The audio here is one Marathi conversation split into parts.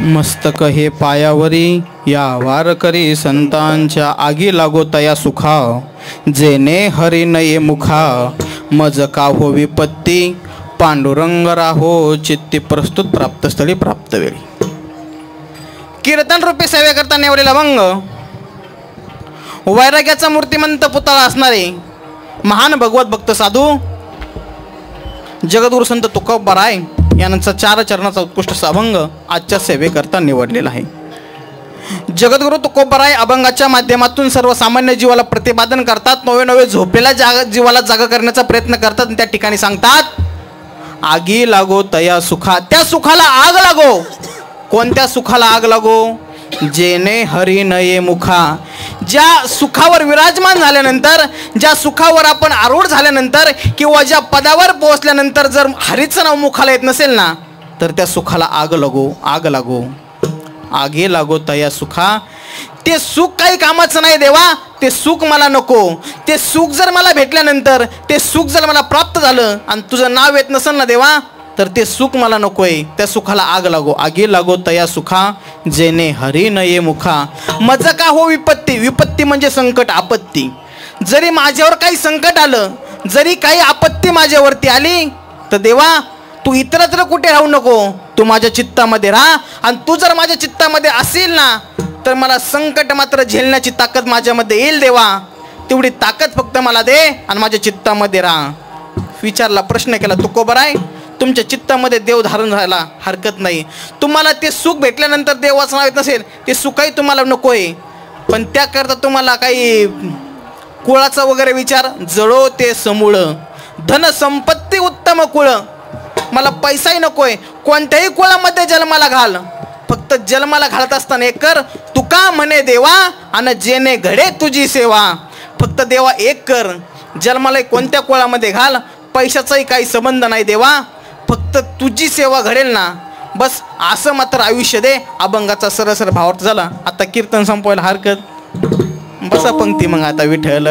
मस्तक हे पायावरी या वारकरी संतांच्या आगी लागो तया सुखा, जेने हरी नये मुखा, मज का हो विपत्ती, पांडुरंग राहो चित्ती प्रस्तुत प्राप्तस्थळी प्राप्त वेळी। कीर्तन रूपी सेवे करता निवडलेला भंग, वैराग्याचा मूर्तिमंत पुतळा असणारे महान भगवत भक्त साधू जगद्गुरु संत तुकोबाराय यांचा 4 चरणाचा उत्कृष्ट अभंग आजच्या सेवेकरता निवडलेला आहे। जगद्गुरु तुकोबाराय अभंगाच्या माध्यमातून सर्वसामान्य जीवाला प्रतिपादन करतात, नवे नवे झोपलेल्या जीवाला जागा करण्याचा प्रयत्न करतात। त्या ठिकाणी सांगतात, आगी लागो तया सुखा, त्या सुखाला आग लागो। कोणत्या सुखाला आग लागो? जेने हरी नये मुखा, ज्या सुखावर विराजमान झाल्यानंतर, ज्या सुखावर आपण आरूढ झाल्यानंतर किंवा ज्या पदावर पोहोचल्यानंतर जर हरीचं नाव मुखाला येत नसेल ना, तर त्या सुखाला आग लागो, आग लागो, आगे लागो तया सुखा। ते सुख काही कामाचं नाही देवा, ते सुख मला नको। ते सुख जर मला भेटल्यानंतर, ते सुख जर मला प्राप्त झालं आणि तुझं नाव येत नसेल ना देवा, तर ते सुख मला नकोय। त्या सुखाला आग लागो, आगी लागो तया सुखा, जेने हरी नये मुखा, मज का हो विपत्ती। विपत्ती म्हणजे संकट, आपत्ती। जरी माझ्यावर काही संकट आलं, जरी काही आपत्ती माझ्यावरती आली, तर देवा तू इतरत्र कुठे राहू नको, तू माझ्या चित्तामध्ये राहा। आणि तू जर माझ्या चित्तामध्ये असेल ना, तर मला संकट मात्र झेलण्याची ताकद माझ्यामध्ये येईल देवा। तेवढी ताकद फक्त मला दे आणि माझ्या चित्तामध्ये राहा। विचारला, प्रश्न केला तुकोबाराय, तुमच्या चित्तामध्ये देव धारण झाला हरकत नाही, तुम्हाला ते सुख भेटल्यानंतर देवाचं नाव येत नसेल, ते सुखही तुम्हाला नको आहे, पण त्याकरता तुम्हाला काही कुळाचा वगैरे विचार, जळो ते समूळ, धन संपत्ती उत्तम कुळ, मला पैसाही नकोय, कोणत्याही कुळामध्ये जन्माला घाल, फक्त जन्माला घालत असताना एक कर, तुका म्हणे देवा आणि जेने घडे तुझी सेवा। फक्त देवा एक कर, जन्माला कोणत्या कुळामध्ये घाल, पैशाचाही काही संबंध नाही देवा, फक्त तुझी सेवा घडेल ना, बस असं मात्र आयुष्य दे। अभंगाचा सरसर भावार्थ झाला। आता कीर्तन संपवायला हरकत, बसा पंक्ती मग आता विठ्ठल।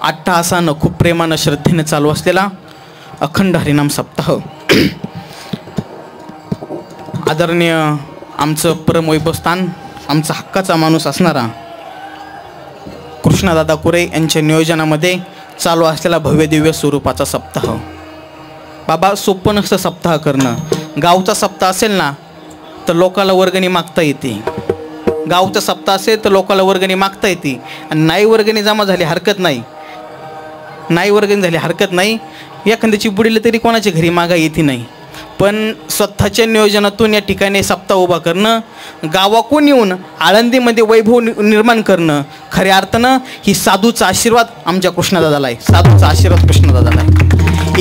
अट्टहासानं खूप प्रेमानं श्रद्धेने चालू असलेला अखंड हरिनाम सप्ताह, आदरणीय आमचं परमवैभवस्थान, आमचा हक्काचा माणूस असणारा कृष्णदादा कुरे यांच्या नियोजनामध्ये चालू असलेला भव्य दिव्य स्वरूपाचा सप्ताह। बाबा सोपं नसतं सप्ताह करणं। गावचा सप्ताह असेल ना, तर लोकाला वर्गणी मागता येते, गावचा सप्ताह असेल तर लोकाला वर्गणी मागता येते, आणि नाही वर्गणी जमा झाली हरकत नाही, नाही वर्गणी झाली हरकत नाही, एखाद्याची बुडीला तरी कोणाच्या घरी मागा येते नाही, पण स्वतःच्या नियोजनातून या ठिकाणी सप्ताह उभा करणं, गावाकडून येऊन आळंदीमध्ये वैभव निर्माण करणं, खऱ्या अर्थानं ही साधूचा आशीर्वाद आमच्या कृष्णदादाला आहे, साधूचा आशीर्वाद कृष्णदादाला आहे।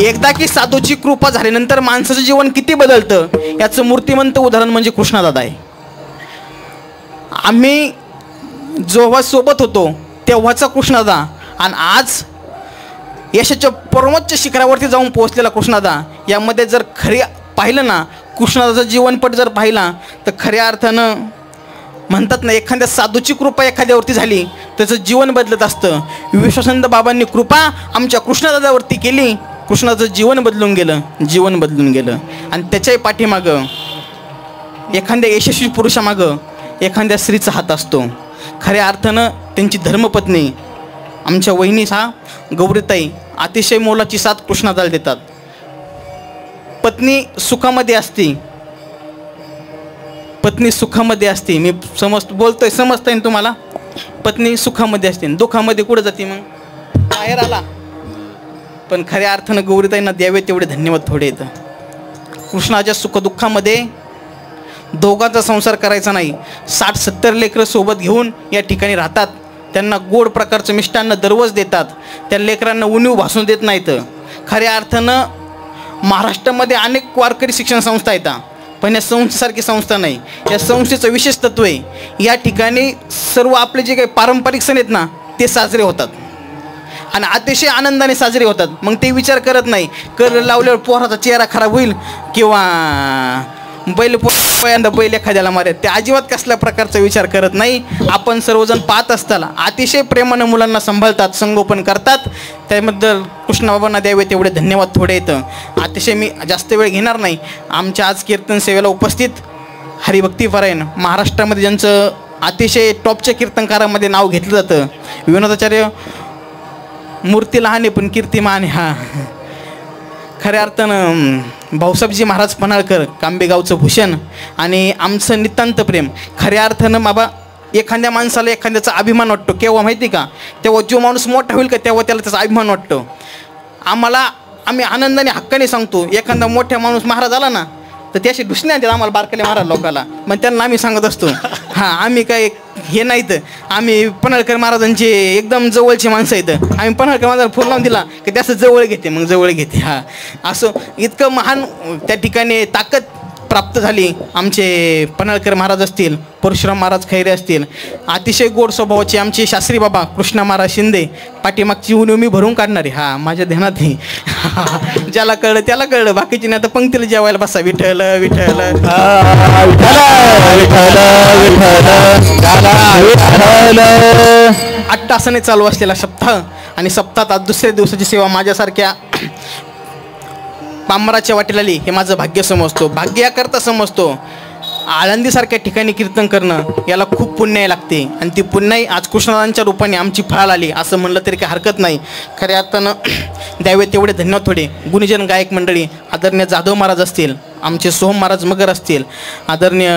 एकदा की साधूची कृपा झाल्यानंतर माणसाचं जीवन किती बदलतं याचं मूर्तिमंत उदाहरण म्हणजे कृष्णदादा आहे। आम्ही जेव्हा सोबत होतो तेव्हाचा कृष्णदादा आणि आज यशाच्या परमोच्च शिखरावरती जाऊन पोहोचलेला कृष्णदादा, यामध्ये जर खरी पाहिलं ना, कृष्णदादाचं जीवनपट जर पाहिला तर खऱ्या अर्थानं म्हणतात ना, एखाद्या साधूची कृपा एखाद्यावरती झाली त्याचं जीवन बदलत असतं। विश्वासंत बाबांनी कृपा आमच्या कृष्णदादावरती केली, कृष्णाचं जीवन बदलून गेलं, जीवन बदलून गेलं। आणि त्याच्याही पाठीमागं एखाद्या यशस्वी पुरुषामागं एखाद्या स्त्रीचा हात असतो। खऱ्या अर्थानं त्यांची धर्मपत्नी आमच्या वहिनीचा गौरीताई अतिशय मोलाची साथ कृष्णदादाला देतात। पत्नी सुखामध्ये असते, पत्नी सुखामध्ये असते, मी बोलतोय समजताय ना तुम्हाला, पत्नी सुखामध्ये असते, दुःखामध्ये कुठं जाते मग बाहेर आला, पण खऱ्या अर्थानं गौरीताईंना द्यावे तेवढे धन्यवाद थोडे येतं। कृष्णाच्या सुखदुःखामध्ये दोघांचा संसार करायचा नाही, 60-70 लेकरं सोबत घेऊन या ठिकाणी राहतात, त्यांना गोड प्रकारचं मिष्टान्न दररोज देतात, त्या लेकरांना उणीव भासून देत नाहीत। खऱ्या अर्थानं महाराष्ट्रामध्ये अनेक वारकरी शिक्षण संस्था येतात, पण या संस्थेसारखी संस्था नाही। या संस्थेचं विशेष तत्व आहे, या ठिकाणी सर्व आपले जे काही पारंपरिक सण आहेत ना ते साजरे होतात आणि अतिशय आनंदाने साजरे होतात। मग ते विचार करत नाही, कर लावल्यावर पोराचा चेहरा खराब होईल किंवा बैल एखाद्याला मारेल, ते अजिबात कसल्या प्रकारचा विचार करत नाही। आपण सर्वजण पाहत असताना अतिशय प्रेमानं मुलांना सांभाळतात, संगोपन करतात, त्याबद्दल कृष्णबाबांना द्यावे तेवढे धन्यवाद थोडे येतं। अतिशय मी जास्त वेळ घेणार नाही। आमच्या आज कीर्तन सेवेला उपस्थित हरिभक्तीपरायण महाराष्ट्रामध्ये ज्यांचं अतिशय टॉपच्या कीर्तनकारामध्ये नाव घेतलं जातं, विनोदाचार्य मूर्ती लहान आहे पण कीर्ती महान आहे. हा, खऱ्या अर्थानं भाऊसाहेबजी महाराज पन्हाळकर, कांबेगावचं भूषण आणि आमचं नितांत प्रेम. खऱ्या अर्थानं बाबा एखाद्या माणसाला एखाद्याचा अभिमान वाटतो केव्हा माहिती का, तेव्हा जो माणूस मोठा होईल का तेव्हा त्याला त्याचा अभिमान वाटतो. आम्ही आनंदाने हक्काने सांगतो, एखादा मोठा माणूस महाराज आला ना तर त्याशी दुसऱ्या देतात आम्हाला बारकाले महाराज लोकाला. मग त्यांना आम्ही सांगत असतो, हां आम्ही काय हे नाहीत, आम्ही पन्हाळकर महाराजांचे एकदम जवळची माणसं आहेत. आम्ही पन्हाळकर महाराजांना फोन लावून दिला की त्याचं जवळ घेते, मग जवळ घेते. हां, असं इतकं महान त्या ठिकाणी ताकद प्राप्त झाली. आमचे पन्हाळकर महाराज असतील, परशुराम महाराज खैरे असतील, अतिशय गोड स्वभावाचे आमचे शास्त्री बाबा कृष्णा महाराज शिंदे, पाठीमागची उणीव भरून काढणारी. हां, माझ्या ध्यानात नाही. ज्याला कळलं त्याला कळलं, बाकीची नाही आता पंक्तीला जेवायला बसा. विठ्ठल विठ्ठल आठ तासाने चालू असलेला सप्ताह आणि सप्ताहात दुसऱ्या दिवसाची सेवा माझ्यासारख्या पामराच्या वाटेला आली हे माझं भाग्य समजतो. भाग्य याकरता समजतो, आळंदीसारख्या ठिकाणी कीर्तन करणं याला खूप पुण्याई लागते आणि ती पुण्याई आज कृष्णदांच्या रूपाने आमची फळाला आली असं म्हणलं तरी काही हरकत नाही. खऱ्या अर्थानं द्यावे तेवढे धन्यवाद थोडे. गुणीजन गायक मंडळी, आदरणीय जाधव महाराज असतील, आमचे सोहम महाराज मगर असतील, आदरणीय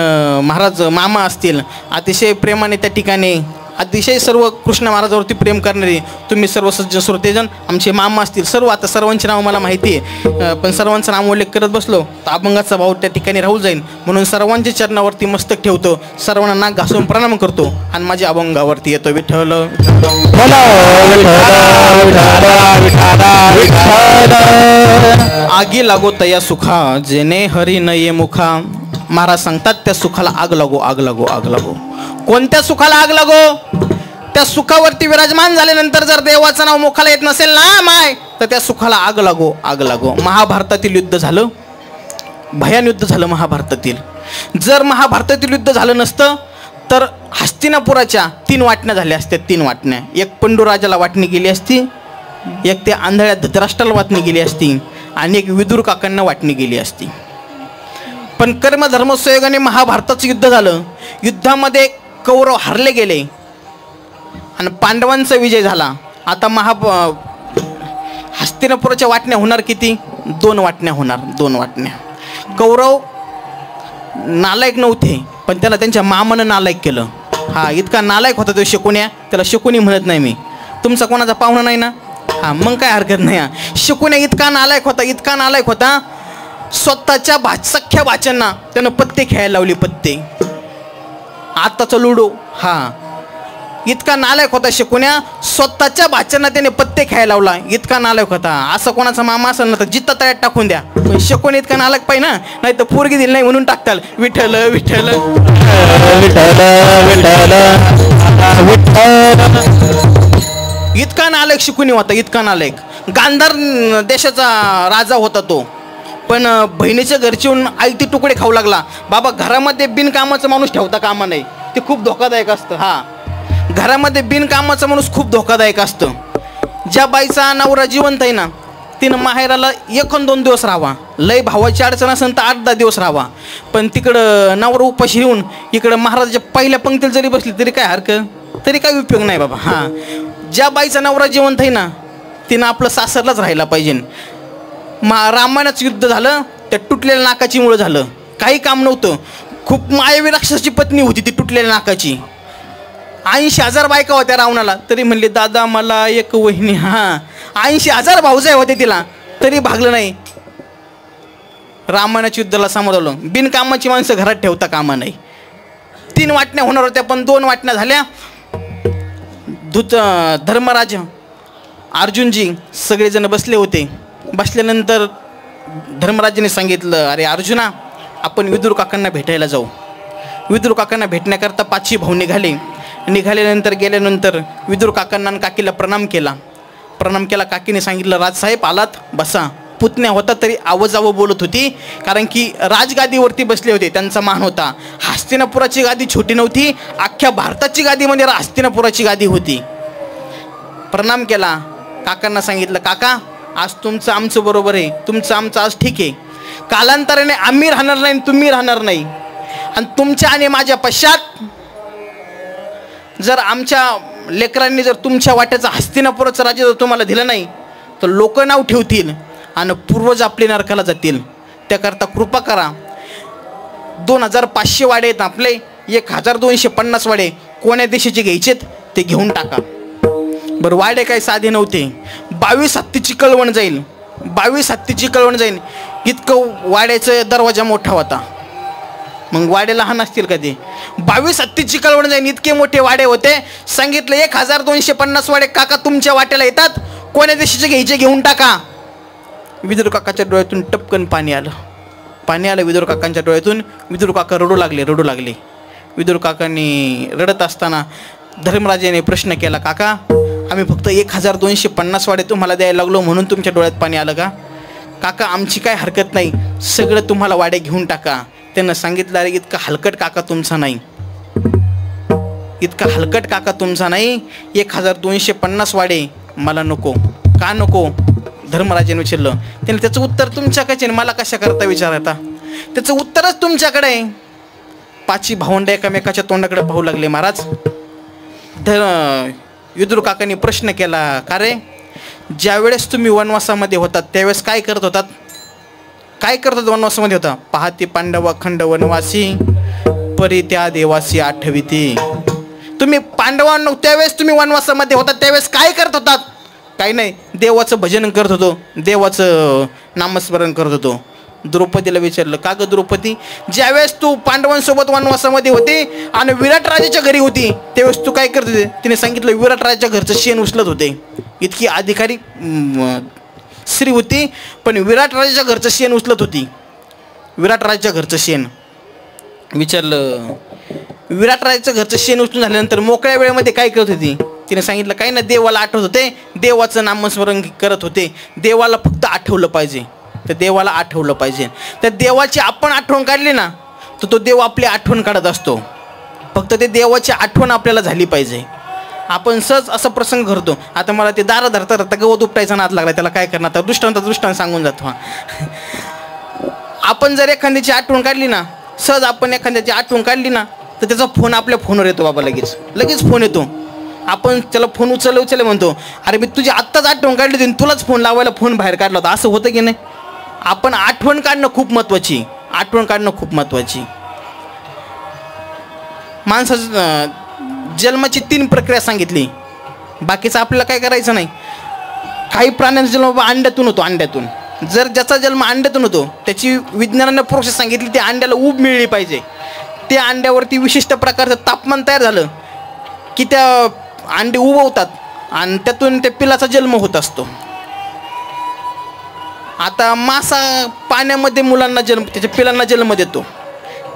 महाराज मामा असतील, अतिशय प्रेमाने त्या ठिकाणी अतिशय सर्व कृष्ण महाराजावरती प्रेम करणारे तुम्ही सर्व सज्जन श्रोतेजन, आमचे मामा असतील सर्व. आता सर्वांची नावं मला माहिती आहे, पण सर्वांचं नाम उल्लेख करत बसलो तर अभंगाचा भाव त्या ठिकाणी राहू जाईल. म्हणून सर्वांच्या चरणावरती मस्तक ठेवतो, सर्वांना नाक घासून प्रणाम करतो आणि माझ्या अभंगावरती येतो. विठ्ठल आगी लागो तया सुखा, जेने हरी न ये मुखा. महाराज सांगतात त्या सुखाला आग लागो, आग लागो, आग लागो. कोणत्या सुखाला आग लागो? त्या सुखावरती विराजमान झाल्यानंतर जर देवाचं नाव मुखाला येत नसेल ना माय, तर त्या सुखाला आग लागो, आग लागो. महाभारतातील युद्ध झालं, भयान युद्ध झालं महाभारतातील. जर महाभारतातील युद्ध झालं नसतं तर हस्तिनापुराच्या 3 वाटण्या झाल्या असत्या. 3 वाटण्या, एक पंडूराजाला वाटणी गेली असती, एक त्या आंधळ्या धृतराष्ट्राला वाटणी गेली असती आणि एक विदुर काकांना वाटणी गेली असती. पण कर्मधर्मसंयोगाने महाभारताचं युद्ध झालं. युद्धामध्ये कौरव हरले गेले आणि पांडवांचा विजय झाला. आता हस्तिनापुराच्या वाटण्या होणार किती? 2 वाटण्या होणार, 2 वाटण्या. कौरव नालायक नव्हते पण त्याला त्यांच्या मामानं नालायक केलं. हा, इतका नालायक होता तो शकुन्या, त्याला शकुनी म्हणत नाही मी, तुमचा कोणाचा पाहुणा नाही ना, हां मग काय हरकत नाही. शकुन्या इतका नालायक होता, इतका नालायक होता, स्वतःच्या सख्ख्या भाच्यांना त्यानं पत्ते खेळायला लावले, पत्ते. आत्ताचा लुडो. हां, इतका नालायक होता शकुन्या, स्वतःच्या भाच्यांना त्याने पत्ते खेळायला लावला, इतका नालायक होता. असं कोणाचा मामा असेल ना तर जित्ता तळ्यात टाकून द्या, पण शकुनी इतका नालायक पाहिजे ना, नाही तर पोरगी दिली नाही म्हणून टाकताल. विठ्ठल विठ्ठल इतका नालायक शकुनी होता, इतका नालायक. गांधार देशाचा राजा होता तो, पण बहिणीच्या घरची येऊन आयती तुकडे खाऊ लागला. बाबा घरामध्ये बिनकामाचा माणूस ठेवता कामा नाही, ते खूप धोकादायक असतं. हां, घरामध्ये बिनकामाचा माणूस खूप धोकादायक असतं. ज्या बाईचा नवरा जिवंत आहे ना तिनं माहेराला 1-2 दिवस राहावा, लय भावाची अडचण असेल तर 8-10 दिवस राहावा, पण तिकडं नवरा उपाशी येऊन इकडं महाराजाच्या पहिल्या पंक्तीला जरी बसली तरी काय हरकत, तरी काय उपयोग नाही बाबा. हां, ज्या बाईचा नवरा जिवंत आहे ना तिनं आपलं सासरलाच राहायला पाहिजे. रामायणाचं युद्ध झालं त्या तुटलेल्या नाकाची मुळे झालं, काही काम नव्हतं. खूप मायावी राक्षसाची पत्नी होती ती तुटलेल्या नाकाची. 80,000 बायका होत्या रावणाला, तरी म्हणले दादा मला एक वहिनी. हां, 80,000 भाऊजाई होते तिला, तरी भागलं नाही. रामायणाच्या युद्धाला सामोरं. बिनकामाची माणसं घरात ठेवता कामा नाही. 3 वाटण्या होणार होत्या पण 2 वाटण्या झाल्या. धर्मराज अर्जुनजी सगळेजण बसले होते. बसल्यानंतर धर्मराजाने सांगितलं, अरे अर्जुना आपण विदुर काकांना भेटायला जाऊ. विदुर काकांना भेटण्याकरता 5 भाऊ निघाल्यानंतर गेल्यानंतर विदुर काकांना आणि काकीला प्रणाम केला. काकीने सांगितलं, राजसाहेब आलात बसा. पुतण्या होता तरी आवाजावं बोलत होती, कारण की राजगादीवरती बसले होते, त्यांचा मान होता. हस्तिनापुराची गादी छोटी नव्हती, अख्ख्या भारताची गादीमध्ये हस्तिनापुराची गादी होती. प्रणाम केला. काकांना सांगितलं, काका आज तुमचं आमचं बरोबर आहे, तुमचं आमचं आज ठीक आहे, कालांतराने आम्ही राहणार नाही तुम्ही राहणार नाही. आणि तुमच्या आणि माझ्या पश्चात जर आमच्या लेकरांनी जर तुमच्या वाट्याचं हस्तिनापुराचं राज्य जर तुम्हाला दिलं नाही तर लोक नाव ठेवतील आणि पूर्वज आपले नरकाला जातील. त्याकरता कृपा करा. 2500 वाडे आहेत आपले, 1250 वाडे कोण्या देशाचे घ्यायचेत ते घेऊन टाका. बरं, वाडे काही साधे नव्हते. 22 हत्तीची कळवण जाईल, 22 हत्तीची कळवण जाईल इतकं वाड्याचा दरवाजा मोठा होता. मग वाडे लहान असतील का ते? 22 हत्तीची कळवण जाईल इतके मोठे वाडे होते. सांगितलं 1250 वाडे काका तुमच्या वाट्याला येतात, कोण्या देशाचे घ्यायचे घेऊन टाका. विदुर काकाच्या डोळ्यातून टपकन पाणी आलं विदुर काकांच्या डोळ्यातून. विदुर काका रडू लागले. विदुर काकांनी रडत असताना धर्मराजाने प्रश्न केला, काका आम्ही फक्त 1250 वाडे तुम्हाला द्यायला लागलो म्हणून तुमच्या डोळ्यात पाणी आलं का? काका आमची काय हरकत नाही, सगळं तुम्हाला वाडे घेऊन टाका. त्यानं सांगितलं, अरे इतका हलकट काका तुमचा नाही, इतका हलकट काका तुमचा नाही. 1250 वाडे मला नको. का नको? धर्मराजाने विचारलं. त्याने त्याचं उत्तर तुमच्याकडे, मला कशा करता विचारता? त्याचं उत्तरच तुमच्याकडे आहे. 5 भावंड एकामेकाच्या तोंडाकडे पाहू लागले. महाराज, विदुर काकांनी प्रश्न केला, का रे ज्यावेळेस तुम्ही वनवासामध्ये होतात त्यावेळेस काय करत होतात? काय करतात वनवासामध्ये होता? पाहते पांडव अखंड वनवासी, परी त्या देवासी आठविती. तुम्ही पांडवांना त्यावेळेस तुम्ही वनवासामध्ये होतात त्यावेळेस काय करत होतात? काही नाही, देवाचं भजन करत होतो, देवाचं नामस्मरण करत होतो. द्रौपदीला विचारलं, का ग द्रौपदी, ज्यावेळेस तू पांडवांसोबत वनवासामध्ये होते आणि विराट राजाच्या घरी होती त्यावेळेस तू काय करत होते? तिने सांगितलं, विराट राजाच्या घरचं शेण उचलत होते. इतकी अधिकारी स्त्री होती, पण विराट राजाच्या घरचं शेण उचलत होती. विराट राजाच्या घरचं शेण. विचारलं, विराट राजाच्या घरचं शेण उचलून झाल्यानंतर मोकळ्या वेळेमध्ये काय करत होती? तिने सांगितलं, काही ना, देवाला आठवत होते, देवाचं नामस्मरण करत होते. देवाला फक्त आठवलं पाहिजे, तर देवाला आठवलं पाहिजे. तर देवाची आपण आठवण काढली ना तर तो देव आपली आठवण काढत असतो. फक्त ते देवाची आठवण आपल्याला झाली पाहिजे. आपण सहज असा प्रसंग करतो. आता मला ते दारा धरता धरता गवत उपटायचा नाद लागला, त्याला काय करणार? तर दृष्टांत सांगून जातो. आपण जर एखाद्याची आठवण काढली ना, सहज आपण एखाद्याची आठवण काढली ना तर त्याचा फोन आपल्या फोनवर येतो. बाबा लगेच फोन येतो. आपण त्याला फोन उचल म्हणतो, अरे मी तुझी आत्ताच आठवण काढली होती, तुलाच फोन लावायला फोन बाहेर काढला होता. असं होतं की नाही? आपण आठवण काढणं खूप महत्त्वाची. माणसाचं जन्माची 3 प्रक्रिया सांगितली, बाकीचं आपल्याला काय करायचं नाही. काही प्राण्यांचा जन्म बाबा अंड्यातून होतो. अंड्यातून जर ज्याचा जन्म अंड्यातून होतो त्याची विज्ञानाने प्रोसेस सांगितली, त्या अंड्याला ऊब मिळली पाहिजे. त्या अंड्यावरती विशिष्ट प्रकारचं तापमान तयार झालं की त्या अंडे उबवतात आणि त्यातून त्या पिलाचा जन्म होत असतो. आता मासा पाण्यामध्ये मुलांना त्याच्या पिलांना जन्म देतो.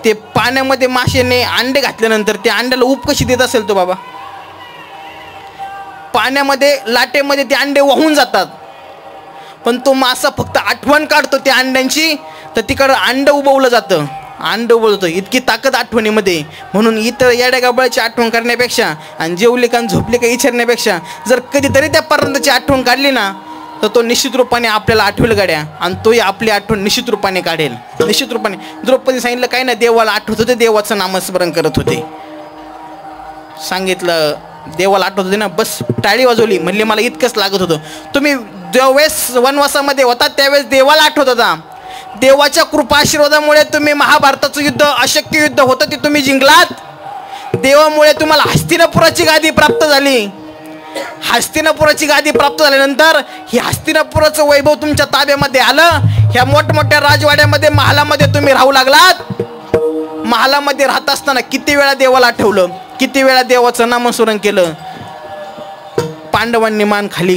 ते पाण्यामध्ये माशाने अंडे घातल्यानंतर त्या अंड्याला ऊब कशी देत असेल तो बाबा? पाण्यामध्ये लाटेमध्ये ते अंडे वाहून जातात, पण तो मासा फक्त आठवण काढतो त्या अंड्यांची, तर तिकडं अंड उबवलं जातं. इतकी ताकद आठवणीमध्ये. म्हणून इतर येड्या गाबळाची आठवण करण्यापेक्षा आणि जेवले का झोपले का विचारण्यापेक्षा जर कधीतरी त्या पर्यंतची आठवण काढली ना तर तो निश्चित रूपाने आपल्याला आठवेल गाड्या, आणि तोही आपली आठवण निश्चित रूपाने काढेल. निश्चित रूपाने. द्रौपदी सांगितलं, काय ना, देवाला आठवत होते, देवाचं नामस्मरण करत होते. सांगितलं देवाला आठवत होते ना, बस टाळी वाजवली, म्हणले मला इतकंच लागत होतं. तुम्ही ज्यावेळेस वनवासामध्ये होता त्यावेळेस देवाला आठवत होता. देवाच्या कृपा आशीर्वादामुळे तुम्ही महाभारताचं युद्ध, अशक्य युद्ध होतं ते तुम्ही जिंकलात. देवामुळे तुम्हाला हस्तिनापुराची गादी प्राप्त झाली. हस्तिनापुराची गादी प्राप्त झाल्यानंतर ही हस्तिनापुराचं वैभव तुमच्या ताब्यामध्ये आलं. ह्या मोठमोठ्या राजवाड्यामध्ये, महालामध्ये तुम्ही राहू लागलात. महालामध्ये राहत असताना किती वेळा देवाला आठवलं, किती वेळा देवाचं नामस्मरण केलं. पांडवांनी मान खाली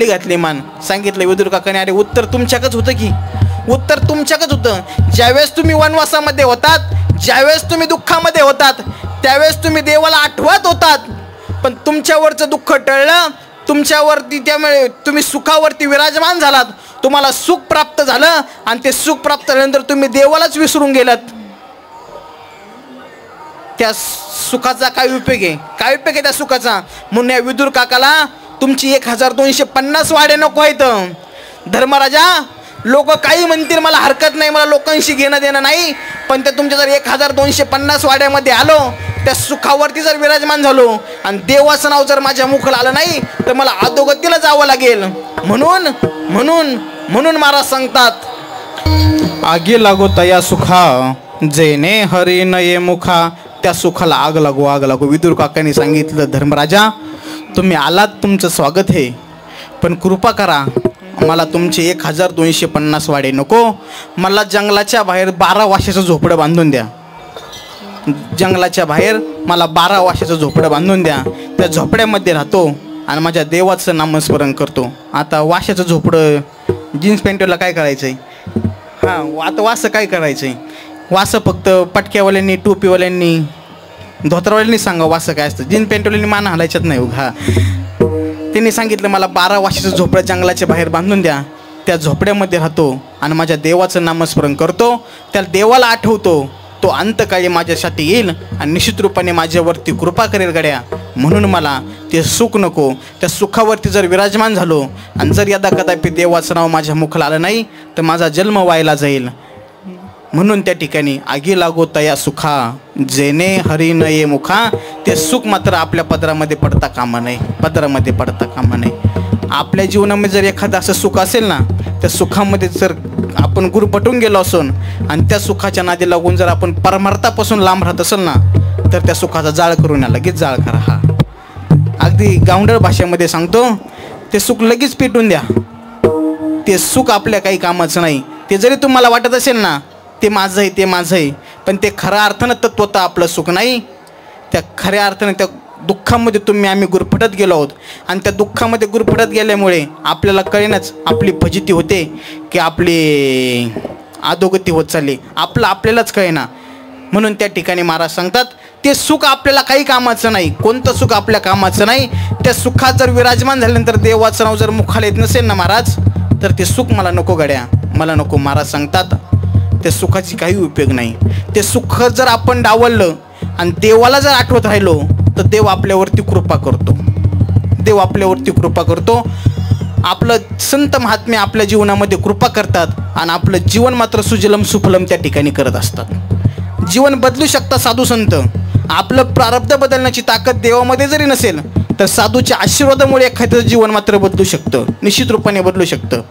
घातली मान. सांगितलं विदुर काकाने, अरे उत्तर तुमच्याकच होतं की, उत्तर तुमच्याकच होतं. ज्यावेळेस तुम्ही वनवासामध्ये होतात, ज्यावेळेस तुम्ही दुःखामध्ये होतात त्यावेळेस तुम्ही देवाला आठवत होतात, पण तुमच्यावरचं दुःख टळलं, तुमच्यावरती त्यामुळे तुम्ही सुखावरती विराजमान झालात. तुम्हाला सुख प्राप्त झालं आणि ते सुख प्राप्त झाल्यानंतर तुम्ही देवालाच विसरून गेलात. त्या सुखाचा काय उपयोग आहे? त्या सुखाचा? म्हणून या विदुर काकाला तुमची 1250 वाडे नको आहेत. धर्मराजा, लोक काही म्हणतील मला हरकत नाही, मला लोकांशी घेणं देणं नाही, पण ते तुमच्या जर 1250 वाड्यामध्ये आलो, त्या सुखावरती जर विराजमान झालो आणि देवाचं नाव जर माझ्या मुखाला आलं नाही तर मला अधोगतीला जावं लागेल. म्हणून म्हणून म्हणून महाराज सांगतात, आगी लागो तया सुखा जेने हरी नये मुखा, त्या सुखाला आग लागो आग लागो. विदुर काकांनी सांगितलं, धर्मराजा तुम्ही आलात, तुमचं स्वागत आहे, पण कृपा करा मला तुमचे 1250 वाडे नको. मला जंगलाच्या बाहेर 12 वाशाचं झोपडं बांधून द्या. जंगलाच्या बाहेर मला 12 वाशाचं झोपडं बांधून द्या. त्या झोपड्यामध्ये राहतो आणि माझ्या देवाचं नामस्मरण करतो. आता वाशाचं झोपडं जीन्स पॅन्टला काय करायचं आहे? हां, आता वासं काय करायचं आहे? वासं फक्त पटक्यावाल्यांनी, टोपीवाल्यांनी, धोतरवाल्यांनी सांगा वासं काय असतं. जीन्स पॅन्टवाल्यांनी मान हलायच्यात नाही. हा, त्यांनी सांगितलं मला 12 वाशाचं झोपडं जंगलाच्या बाहेर बांधून द्या. त्या झोपड्यामध्ये राहतो आणि माझ्या देवाचं नामस्मरण करतो. त्या देवाला आठवतो, तो अंतकाळी माझ्यासाठी येईल आणि निश्चित रूपाने माझ्यावरती कृपा करेल गड्या. म्हणून मला ते सुख नको. त्या सुखावरती जर विराजमान झालो आणि जर यदा कदापि देवाचं नाव माझ्या मुखाला आलं नाही तर माझा जन्म व्हायला जाईल. म्हणून त्या ठिकाणी आगी लागो तया सुखा जेने हरी नये मुखा, ते सुख मात्र आपल्या पदरामध्ये पडता कामा नये, पदरामध्ये पडता कामा नये. आपल्या जीवनामध्ये जर एखादं असं सुख असेल ना, त्या सुखामध्ये जर आपण गुरफटून गेलो असून आणि त्या सुखाच्या नादी लागून जर आपण परमार्थापासून लांब राहत असेल ना, तर त्या सुखाचा जाळ करून लगेच जाळ करा. हा अगदी गावंढळ भाषेमध्ये सांगतो, ते सुख लगेच पेटून द्या. ते सुख आपल्या काही कामाचं नाही. ते जरी तुम्हाला वाटत असेल ना ते माझं आहे, ते माझं आहे, पण ते खऱ्या अर्थानं तत्वतः आपलं सुख नाही. त्या खऱ्या अर्थानं त्या दुःखामध्ये आम्ही गुरफटत गेलो आहोत आणि त्या दुःखामध्ये गुरफटत गेल्यामुळे आपल्याला कळेनच आपली फजिती होते की आपली अधोगती होत चालली, आपल्यालाच कळेना. म्हणून त्या ठिकाणी महाराज सांगतात, ते सुख आपल्याला काही कामाचं नाही. कोणतं सुख आपल्या कामाचं नाही. त्या सुखात जर विराजमान झाल्यानंतर देवाचं नाव जर मुखाला येत नसेल ना महाराज, तर ते सुख मला नको गड्या, मला नको. महाराज सांगतात त्या सुखाची काही उपयोग नाही. ते सुख जर आपण डावललं आणि देवाला जर आठवत राहिलो तर देव आपल्यावरती कृपा करतो. देव आपल्यावरती कृपा करतो. आपलं संत महात्मे आपल्या जीवनामध्ये कृपा करतात आणि आपलं जीवन मात्र सुजलम सुफलम त्या ठिकाणी करत असतात. जीवन बदलू शकतात साधू संत. आपलं प्रारब्ध बदलण्याची ताकद देवामध्ये जरी नसेल तर साधूच्या आशीर्वादामुळे एखाद्याचं जीवन मात्र बदलू शकतं, निश्चित रूपाने बदलू शकतं.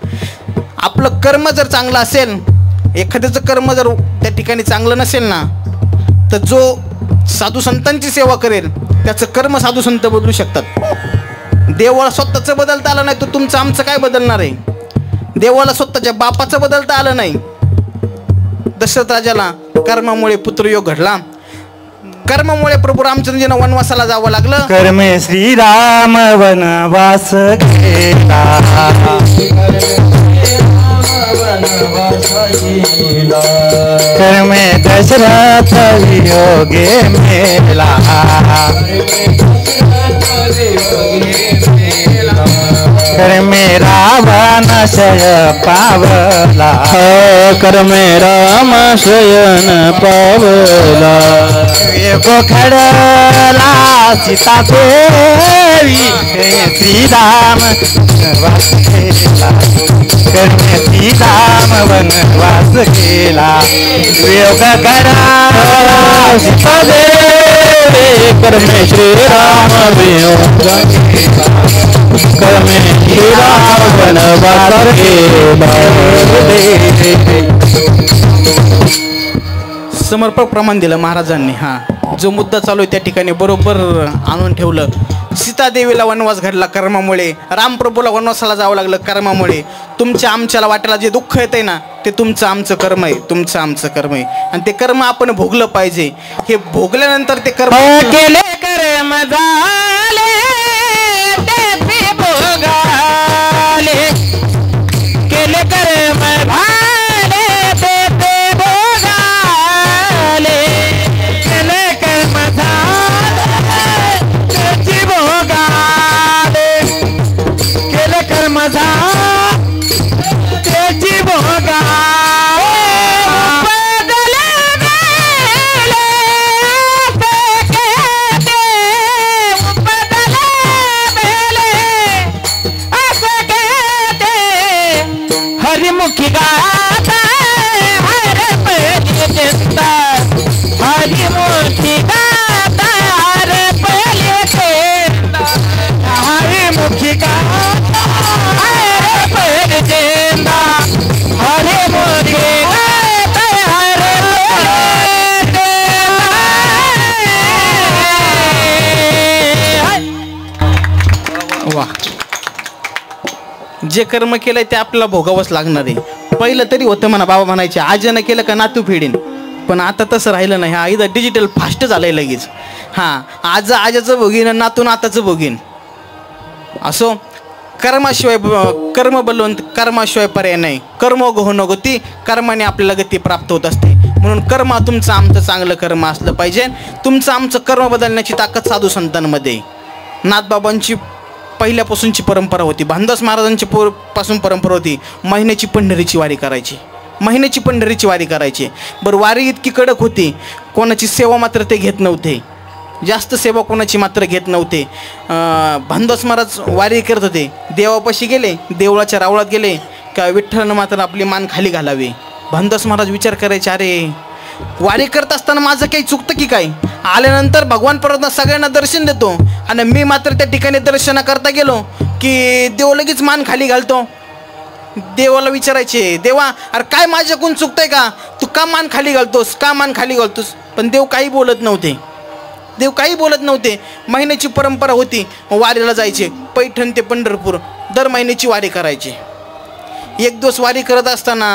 आपलं कर्म जर चांगलं असेल, एखाद्याचं कर्म जर त्या ठिकाणी चांगलं नसेल ना, तर जो साधू संतांची सेवा करेल त्याचं कर्म साधू संत बदलू शकतात. देवाला स्वतःचं बदलता आलं नाही तर तुमचं आमचं काय बदलणार आहे? देवाला स्वतःच्या बापाचं बदलता आलं नाही. दशरथ राजाला कर्मामुळे पुत्रयोग घडला. कर्मामुळे प्रभू रामचंद्रजींना वनवासाला जावं लागलं. कर्मे श्रीराम वनवास गेला, कर्मे दशरथ वियोगे मेला, कर्मे रावण शय पावला, कर्मे राम शयन पावला, एको खडला सीता देवी श्रीराम वनवास गेला, कर्मे श्रीराम वनवास गेला, योग करा सीता देवी कर्मे श्रीराम वियोग कर्मे श्रीराम वनवास गेला. समर्पक प्रमाण दिलं महाराजांनी. हा जो मुद्दा चालू आहे त्या ठिकाणी बरोबर आणून ठेवलं. सीतादेवीला वनवास घडला कर्मामुळे, रामप्रभूला वनवासाला जावं लागलं कर्मामुळे. तुमच्या आमच्याला वाटायला जे दुःख येतंय ना ते तुमचं आमचं कर्म आहे, तुमचं आमचं कर्म आहे आणि ते कर्म आपण भोगलं पाहिजे. हे भोगल्यानंतर ते कर्म केले कर्म झाले ते भोगाले, केले कर्म झाले ते भोगाले, केले कर्म झाले त्याची भोगाले, केले कर्म झाले त्याची भोगाले, बदले गेले ते बदले जे कर्म केलंय ते आपल्याला भोगावंच लागणार आहे. पहिलं तरी होतं म्हणा, बाबा म्हणायचे आज्यानं केलं का नातू फेडीन, पण आता तसं राहिलं नाही. हा इथं डिजिटल फास्ट झालंय लगेच. हां, आज आजाचं भोगीन, नातू नाताचं भोगीन. असो, कर्माशिवाय कर्म बलवंत, कर्माशिवाय पर्याय नाही. कर्म गो न गती, कर्माने आपल्याला गती प्राप्त होत असते. म्हणून कर्म तुमचं आमचं चांगलं कर्म असलं पाहिजे. तुमचं आमचं कर्म बदलण्याची ताकद साधू संतांमध्ये. नाथबाबांची पहिल्यापासूनची परंपरा होती, भानदास महाराजांची पासून परंपरा होती, महिन्याची पंढरीची वारी करायची, महिन्याची पंढरीची वारी करायची. बरं, वारी इतकी कडक होती, कोणाची सेवा मात्र ते घेत नव्हते, जास्त सेवा कोणाची मात्र घेत नव्हते. भानदास महाराज वारी करत होते, देवापाशी गेले, देवळाच्या रावळात गेले का विठ्ठलनं मात्र आपली मान खाली घालावी. भानदास महाराज विचार करायचे, अरे वारी करत असताना माझं काही चुकतं की काय? आल्यानंतर भगवान परत सगळ्यांना दर्शन देतो आणि मी मात्र त्या ठिकाणी दर्शन करता गेलो की देव लगेच मान खाली घालतो. देवाला विचारायचे, देवा अरे काय माझ्याकडून चुकतंय का? तू का मान खाली घालतोस, का मान खाली घालतोस? पण देव काही बोलत नव्हते, देव काही बोलत नव्हते. महिन्याची परंपरा होती, वारीला जायचे, पैठण ते पंढरपूर दर महिन्याची वारी करायची. एक दिवस वारी करत असताना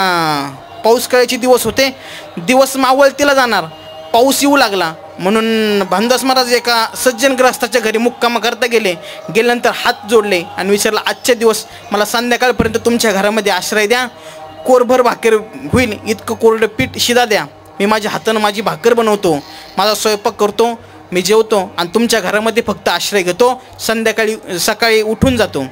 पाऊस काळाचे दिवस होते, दिवस मावळतीला जाणार, पाऊस येऊ लागला. म्हणून भानदास महाराज एका सज्जन ग्रस्ताच्या घरी मुक्काम करता गेल्यानंतर हात जोडले आणि विचारलं, आजच्या दिवस मला संध्याकाळपर्यंत तुमच्या घरामध्ये आश्रय द्या, कोरभर भाकर होईल इतकं कोरडं पीठ शिदा द्या, मी माझ्या हातानं माझी भाकर बनवतो, माझा स्वयंपाक करतो, मी जेवतो आणि तुमच्या घरामध्ये फक्त आश्रय घेतो, सकाळी उठून जातो.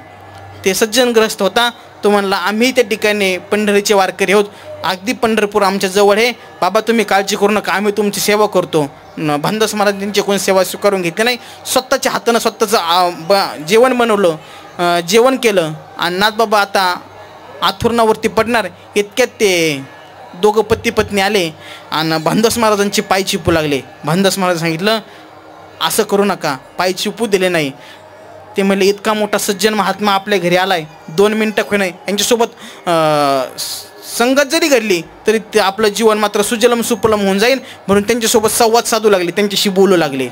ते सज्जन ग्रस्त होता, तो म्हणला, आम्ही त्या ठिकाणी पंढरीचे वारकरी आहोत, अगदी पंढरपूर आमच्या जवळ आहे, बाबा तुम्ही काळजी करू नका, आम्ही तुमची सेवा करतो. भानदास महाराज त्यांची कोणी सेवा स्वीकारून घेतली नाही, स्वतःच्या हातानं स्वतःचं जेवण बनवलं, जेवण केलं आणि नाथबाबा आता आथुरणावरती पडणार इतक्यात ते दोघं पती पत्नी आले आणि भानदास महाराजांची पाय चिपू लागले. भानदास महाराज सांगितलं, असं करू नका, पाय चिपू दिले नाही. ते म्हणले, इतका मोठा सज्जन महात्मा आपल्या घरी आलाय, 2 मिनटं कोण नाही यांच्यासोबत संगत जरी घडली तरी ते आपलं जीवन मात्र सुजलम सुपलम होऊन जाईल, म्हणून त्यांच्यासोबत संवाद साधू लागले, त्यांच्याशी बोलू लागले.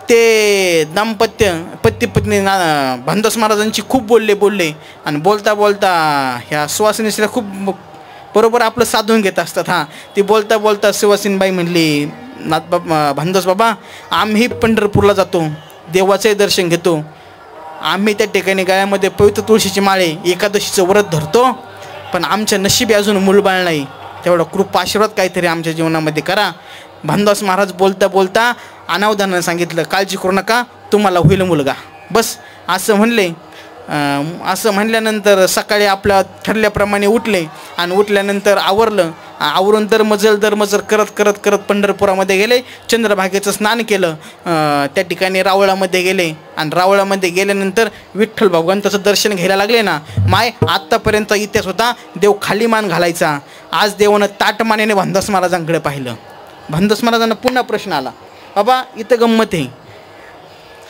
ते दाम्पत्य पती पत्नी भानदास महाराजांची खूप बोलले आणि बोलता बोलता ह्या सुवासिनीला खूप बरोबर आपलं साधून घेत असतात. हां, ती बोलता बोलता सुवासिनीबाई म्हणली, भानदास बाबा आम्ही पंढरपूरला जातो, देवाचंही दर्शन घेतो, आम्ही त्या ठिकाणी गळ्यामध्ये पवित्र तुळशीची माळे एकादशीचं व्रत धरतो, पण आमच्या नशिबी अजून मूलबाळ नाही, तेवढा कृपा आशीर्वाद काहीतरी आमच्या जीवनामध्ये करा. भानदास महाराज बोलता बोलता अनावधानानं सांगितलं, काळजी करू नका, तुम्हाला होईल मुलगा, बस असं म्हणले. असं म्हणल्यानंतर सकाळी आपल्या ठरल्याप्रमाणे उठले आणि उठल्यानंतर आवरून दरमजल करत करत करत पंढरपुरामध्ये गेले, चंद्रभागेचं स्नान केलं, त्या ठिकाणी रावळामध्ये गेले आणि रावळामध्ये गेल्यानंतर विठ्ठल भगवंताचं दर्शन घ्यायला लागले ना. माय आत्तापर्यंत इतिहास होता देव खाली मान घालायचा, आज देवानं ताटमानेने भानदास महाराजांकडे पाहिलं. भानदास महाराजांना पुन्हा प्रश्न आला, बाबा इथं गंमत आहे,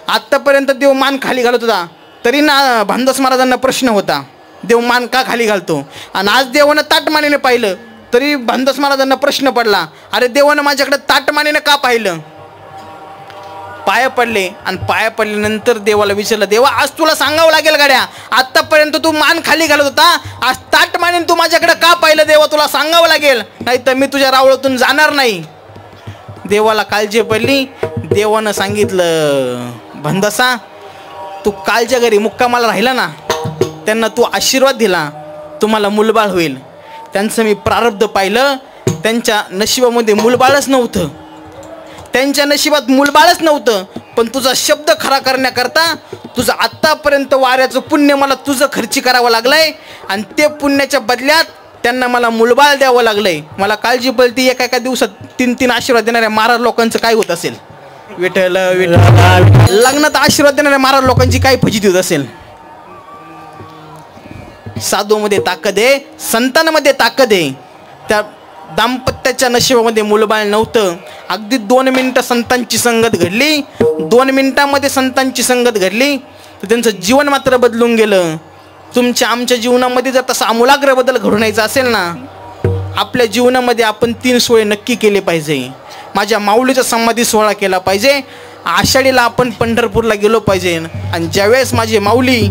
आत्तापर्यंत देव मान खाली घालत होता तरी ना भानदास महाराजांना प्रश्न होता, देव मान का खाली घालतो, आणि आज देवानं ताटमानेने पाहिलं तरी भानदास महाराजांना प्रश्न पडला, अरे देवानं माझ्याकडे ताटमानेने का पाहिलं? पाया पडले आणि पाया पडल्यानंतर देवाला विचारलं, देवा आज तुला सांगावं लागेल गाड्या, आत्तापर्यंत तू मान खाली घालत होता, आज ताटमानेने तू माझ्याकडे का पाहिलं? देवा तुला सांगावं लागेल, नाही तर मी तुझ्या रावळातून जाणार नाही. देवाला काळजी पडली. देवानं सांगितलं, भानदासा तू कालच्या घरी मुक्कामाला राहिला ना, त्यांना तू आशीर्वाद दिला, तुम्हाला मूलबाळ होईल. त्यांचं मी प्रारब्ध पाहिलं, त्यांच्या नशिबामध्ये मूलबाळच नव्हतं, त्यांच्या नशिबात मूलबाळच नव्हतं, पण तुझा शब्द खरा करण्याकरता तुझं आत्तापर्यंत वाऱ्याचं पुण्य मला तुझं खर्ची करावं लागलंय आणि ते पुण्याच्या बदल्यात त्यांना मला मूलबाळ द्यावं लागलंय. मला काळजी पडली, एका दिवसात 3 आशीर्वाद देणाऱ्या महाराज लोकांचं काय होत असेल? विठ्ठल विठ्ठल लग्नात आशीर्वाद देणाऱ्या महाराज लोकांची काय फजिती होत असेल? साधूमध्ये ताकद आहे, संतांमध्ये ताकद आहे. त्या दाम्पत्याच्या नशिबामध्ये मूलबाळ नव्हतं, अगदी 2 मिनिटं संतांची संगत घडली, 2 मिनिटांमध्ये संतांची संगत घडली तर त्यांचं जीवन मात्र बदलून गेलं. तुमच्या आमच्या जीवनामध्ये जर तसा आमूलाग्र बदल घडून यायचा असेल ना, आपल्या जीवनामध्ये आपण 3 सोहळे नक्की केले पाहिजे. माझ्या माऊलीचा समाधी सोहळा केला पाहिजे, आषाढीला आपण पंढरपूरला गेलो पाहिजे, आणि ज्यावेळेस माझी माऊली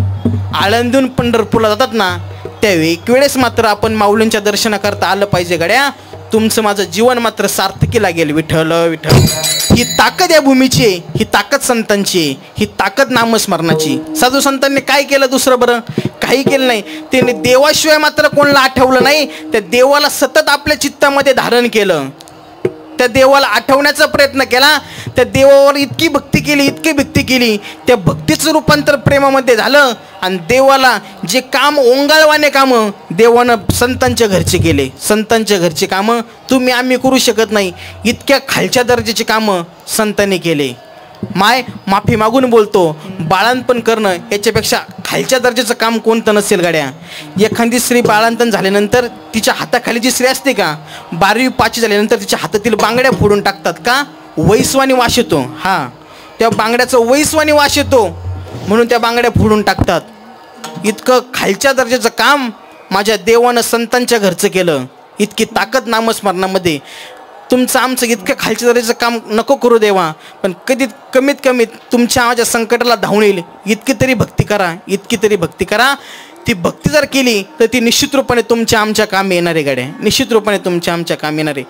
आळंदीहून पंढरपूरला जातात ना, त्या एक वेळेस मात्र आपण माऊलींच्या दर्शनाकरता आलं पाहिजे गड्या. तुमचं माझं जीवन मात्र सार्थकी लागेल. विठ्ठल विठ्ठल. ही ताकद या भूमीची आहे, ही ताकद संतांची आहे, ही ताकद नामस्मरणाची. साधू संतांनी काय केलं दुसरं? बरं काही केलं नाही. त्यांनी देवाशिवाय मात्र कोणाला आठवलं नाही. त्या देवाला सतत आपल्या चित्तामध्ये धारण केलं. त्या देवाला आठवण्याचा प्रयत्न केला. त्या देवावर इतकी भक्ती केली, इतकी भक्ती केली, त्या भक्तीचं रूपांतर प्रेमामध्ये झालं. आणि देवाला जे काम ओंगाळवाने कामं देवानं संतांच्या घरचे केले. संतांच्या घरचे कामं तुम्ही आम्ही करू शकत नाही, इतक्या खालच्या दर्जाची कामं संतांनी केले. माफी मागून बोलतो, बाळंतपण करणं याच्यापेक्षा खालच्या दर्जाचं काम कोणतं नसेल गाड्या. एखादी स्त्री बाळंतन झाल्यानंतर तिच्या हाताखाली जी स्त्री असते का, 12वी 5वी झाल्यानंतर तिच्या हातातील बांगड्या फोडून टाकतात का? वैसवानी वास येतो. हां, त्या बांगड्याचं वैसवानी वास येतो म्हणून त्या बांगड्या फोडून टाकतात. इतकं खालच्या दर्जाचं काम माझ्या देवानं संतांच्या घरचं केलं. इतकी ताकद नामस्मरणामध्ये. तुमचं आमचं इतकं खालच्या दर्जाचं काम नको करू देवा, पण कमीत कमी तुमच्या माझ्या संकटाला धावून येईल इतकी तरी भक्ती करा, इतकी तरी भक्ती करा. ती भक्ती जर केली तर ती निश्चित रूपाने तुमच्या आमच्या कामी येणारे गाड्या, निश्चित रूपाने तुमच्या आमच्या कामी येणारे.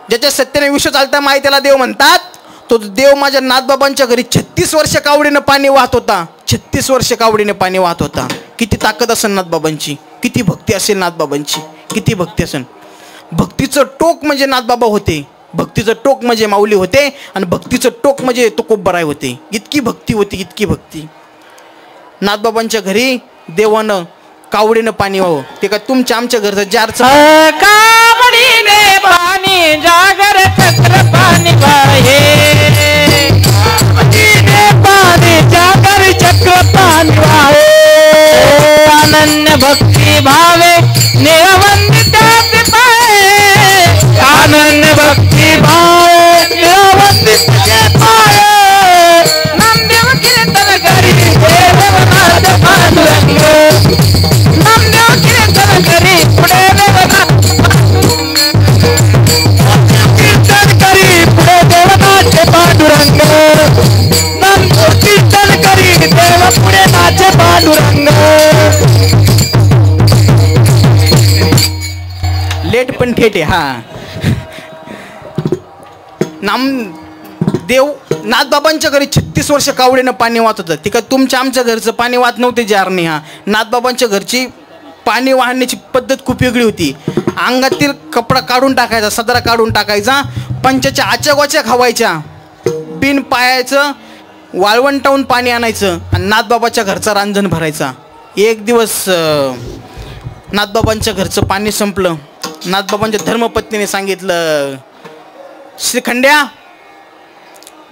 ज्याच्या सत्याने विश्व चालता माय त्याला देव म्हणतात. तो देव माझ्या नाथबाबांच्या घरी 36 वर्ष कावडीनं पाणी वाहत होता. 36 वर्ष कावडीने पाणी वाहत होता. किती ताकद असेल नाथबाबांची, किती भक्ती असेल नाथबाबांची, किती भक्ती असेल. भक्तीचं टोक म्हणजे नाथबाबा होते, भक्तीचं टोक म्हणजे माऊली होते, आणि भक्तीचं टोक म्हणजे तुकोबराय होते. इतकी भक्ती होती, इतकी भक्ती. नाथबाबांच्या घरी देवानं कावडीनं पाणी वाहू. ते का तुमच्या आमच्या घरचं जारचं कावडीने पाणी जागर चक्र पाणी वाहे, कावडीने पाणी जागर चक्र पाणी वाहे. अनन्य भक्ती भावे निरवंदित पाये, अनन्य भक्ती भावे निरवंदित पाये. नामदेव कीर्तन करी देवनाथ पांडुरंग, नामदेव कीर्तन करी पुढे देवनाथ, कीर्तन करी पुढे देवनाथ पांडुरंग, नामदेव कीर्तन करी देव पुढे नाचे पांडुरंग. लेट पण थेट आहे. हा, नामदेव नाथबाबांच्या घरी 36 वर्ष कावडीनं पाणी वाहत होतं. ते का तुमच्या आमच्या घरचं पाणी वाहत नव्हते जारने. हा, नाथबाबांच्या घरची पाणी वाहण्याची पद्धत खूप वेगळी होती. अंगातील कपडा काढून टाकायचा, सदरा काढून टाकायचा, पंचाच्या आच्यागोच्या खावायच्या, बिन पायाचं वाळवंटावून पाणी आणायचं आणि नाथबाबाच्या घरचा रांजण भरायचा. एक दिवस नाथबाबांच्या घरचं पाणी संपलं. नाथबाबांच्या धर्मपत्नीने सांगितलं, श्रीखंड्या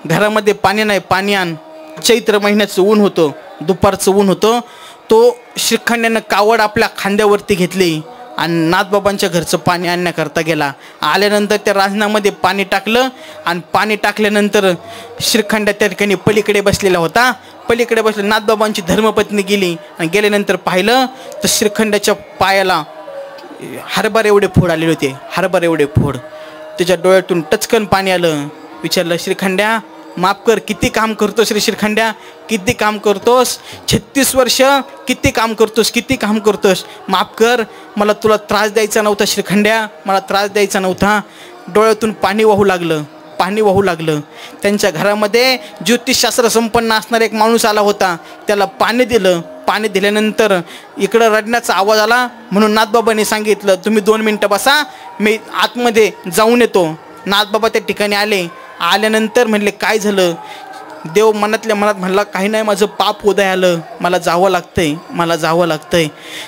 घरामध्ये पाणी नाही, पाणी आण. चैत्र महिन्याचं ऊन होतं, दुपारचं ऊन होतं. तो श्रीखंड्यानं कावड आपल्या खांद्यावरती घेतली आणि नाथबाबांच्या घरचं पाणी आणण्याकरता गेला. आल्यानंतर त्या रांजणामध्ये पाणी टाकलं आणि पाणी टाकल्यानंतर श्रीखंड्या त्या ठिकाणी पलीकडे बसलेला होता. पलीकडे बसले नाथबाबांची धर्मपत्नी गेली आणि गेल्यानंतर पाहिलं तर श्रीखंड्याच्या पायाला हरभर एवढे फोड आलेले होते, हरभर एवढे फोड. त्याच्या डोळ्यातून टचकन पाणी आलं. विचारलं, श्रीखंड्या माफ कर, किती काम करतोस रे श्रीखंड्या, किती काम करतोस? 36 वर्ष किती काम करतोस, किती काम करतोस? माफ कर, मला तुला त्रास द्यायचा नव्हता श्रीखंड्या, मला त्रास द्यायचा नव्हता. डोळ्यातून पाणी वाहू लागलं, पाणी वाहू लागलं. त्यांच्या घरामध्ये ज्योतिषशास्त्र संपन्न असणारा एक माणूस आला होता. त्याला पाणी दिलं. पाणी दिल्यानंतर इकडं रडण्याचा आवाज आला. म्हणून नाथबाबांनी सांगितलं, तुम्ही 2 मिनटं बसा, मी आतमध्ये जाऊन येतो. नाथबाबा त्या ठिकाणी आले. आल्यानंतर म्हणले, काय झालं? देव मनातल्या मनात म्हणला, काही नाही, माझं पाप उदय आलं, मला जावं लागतंय, मला जावं लागतंय.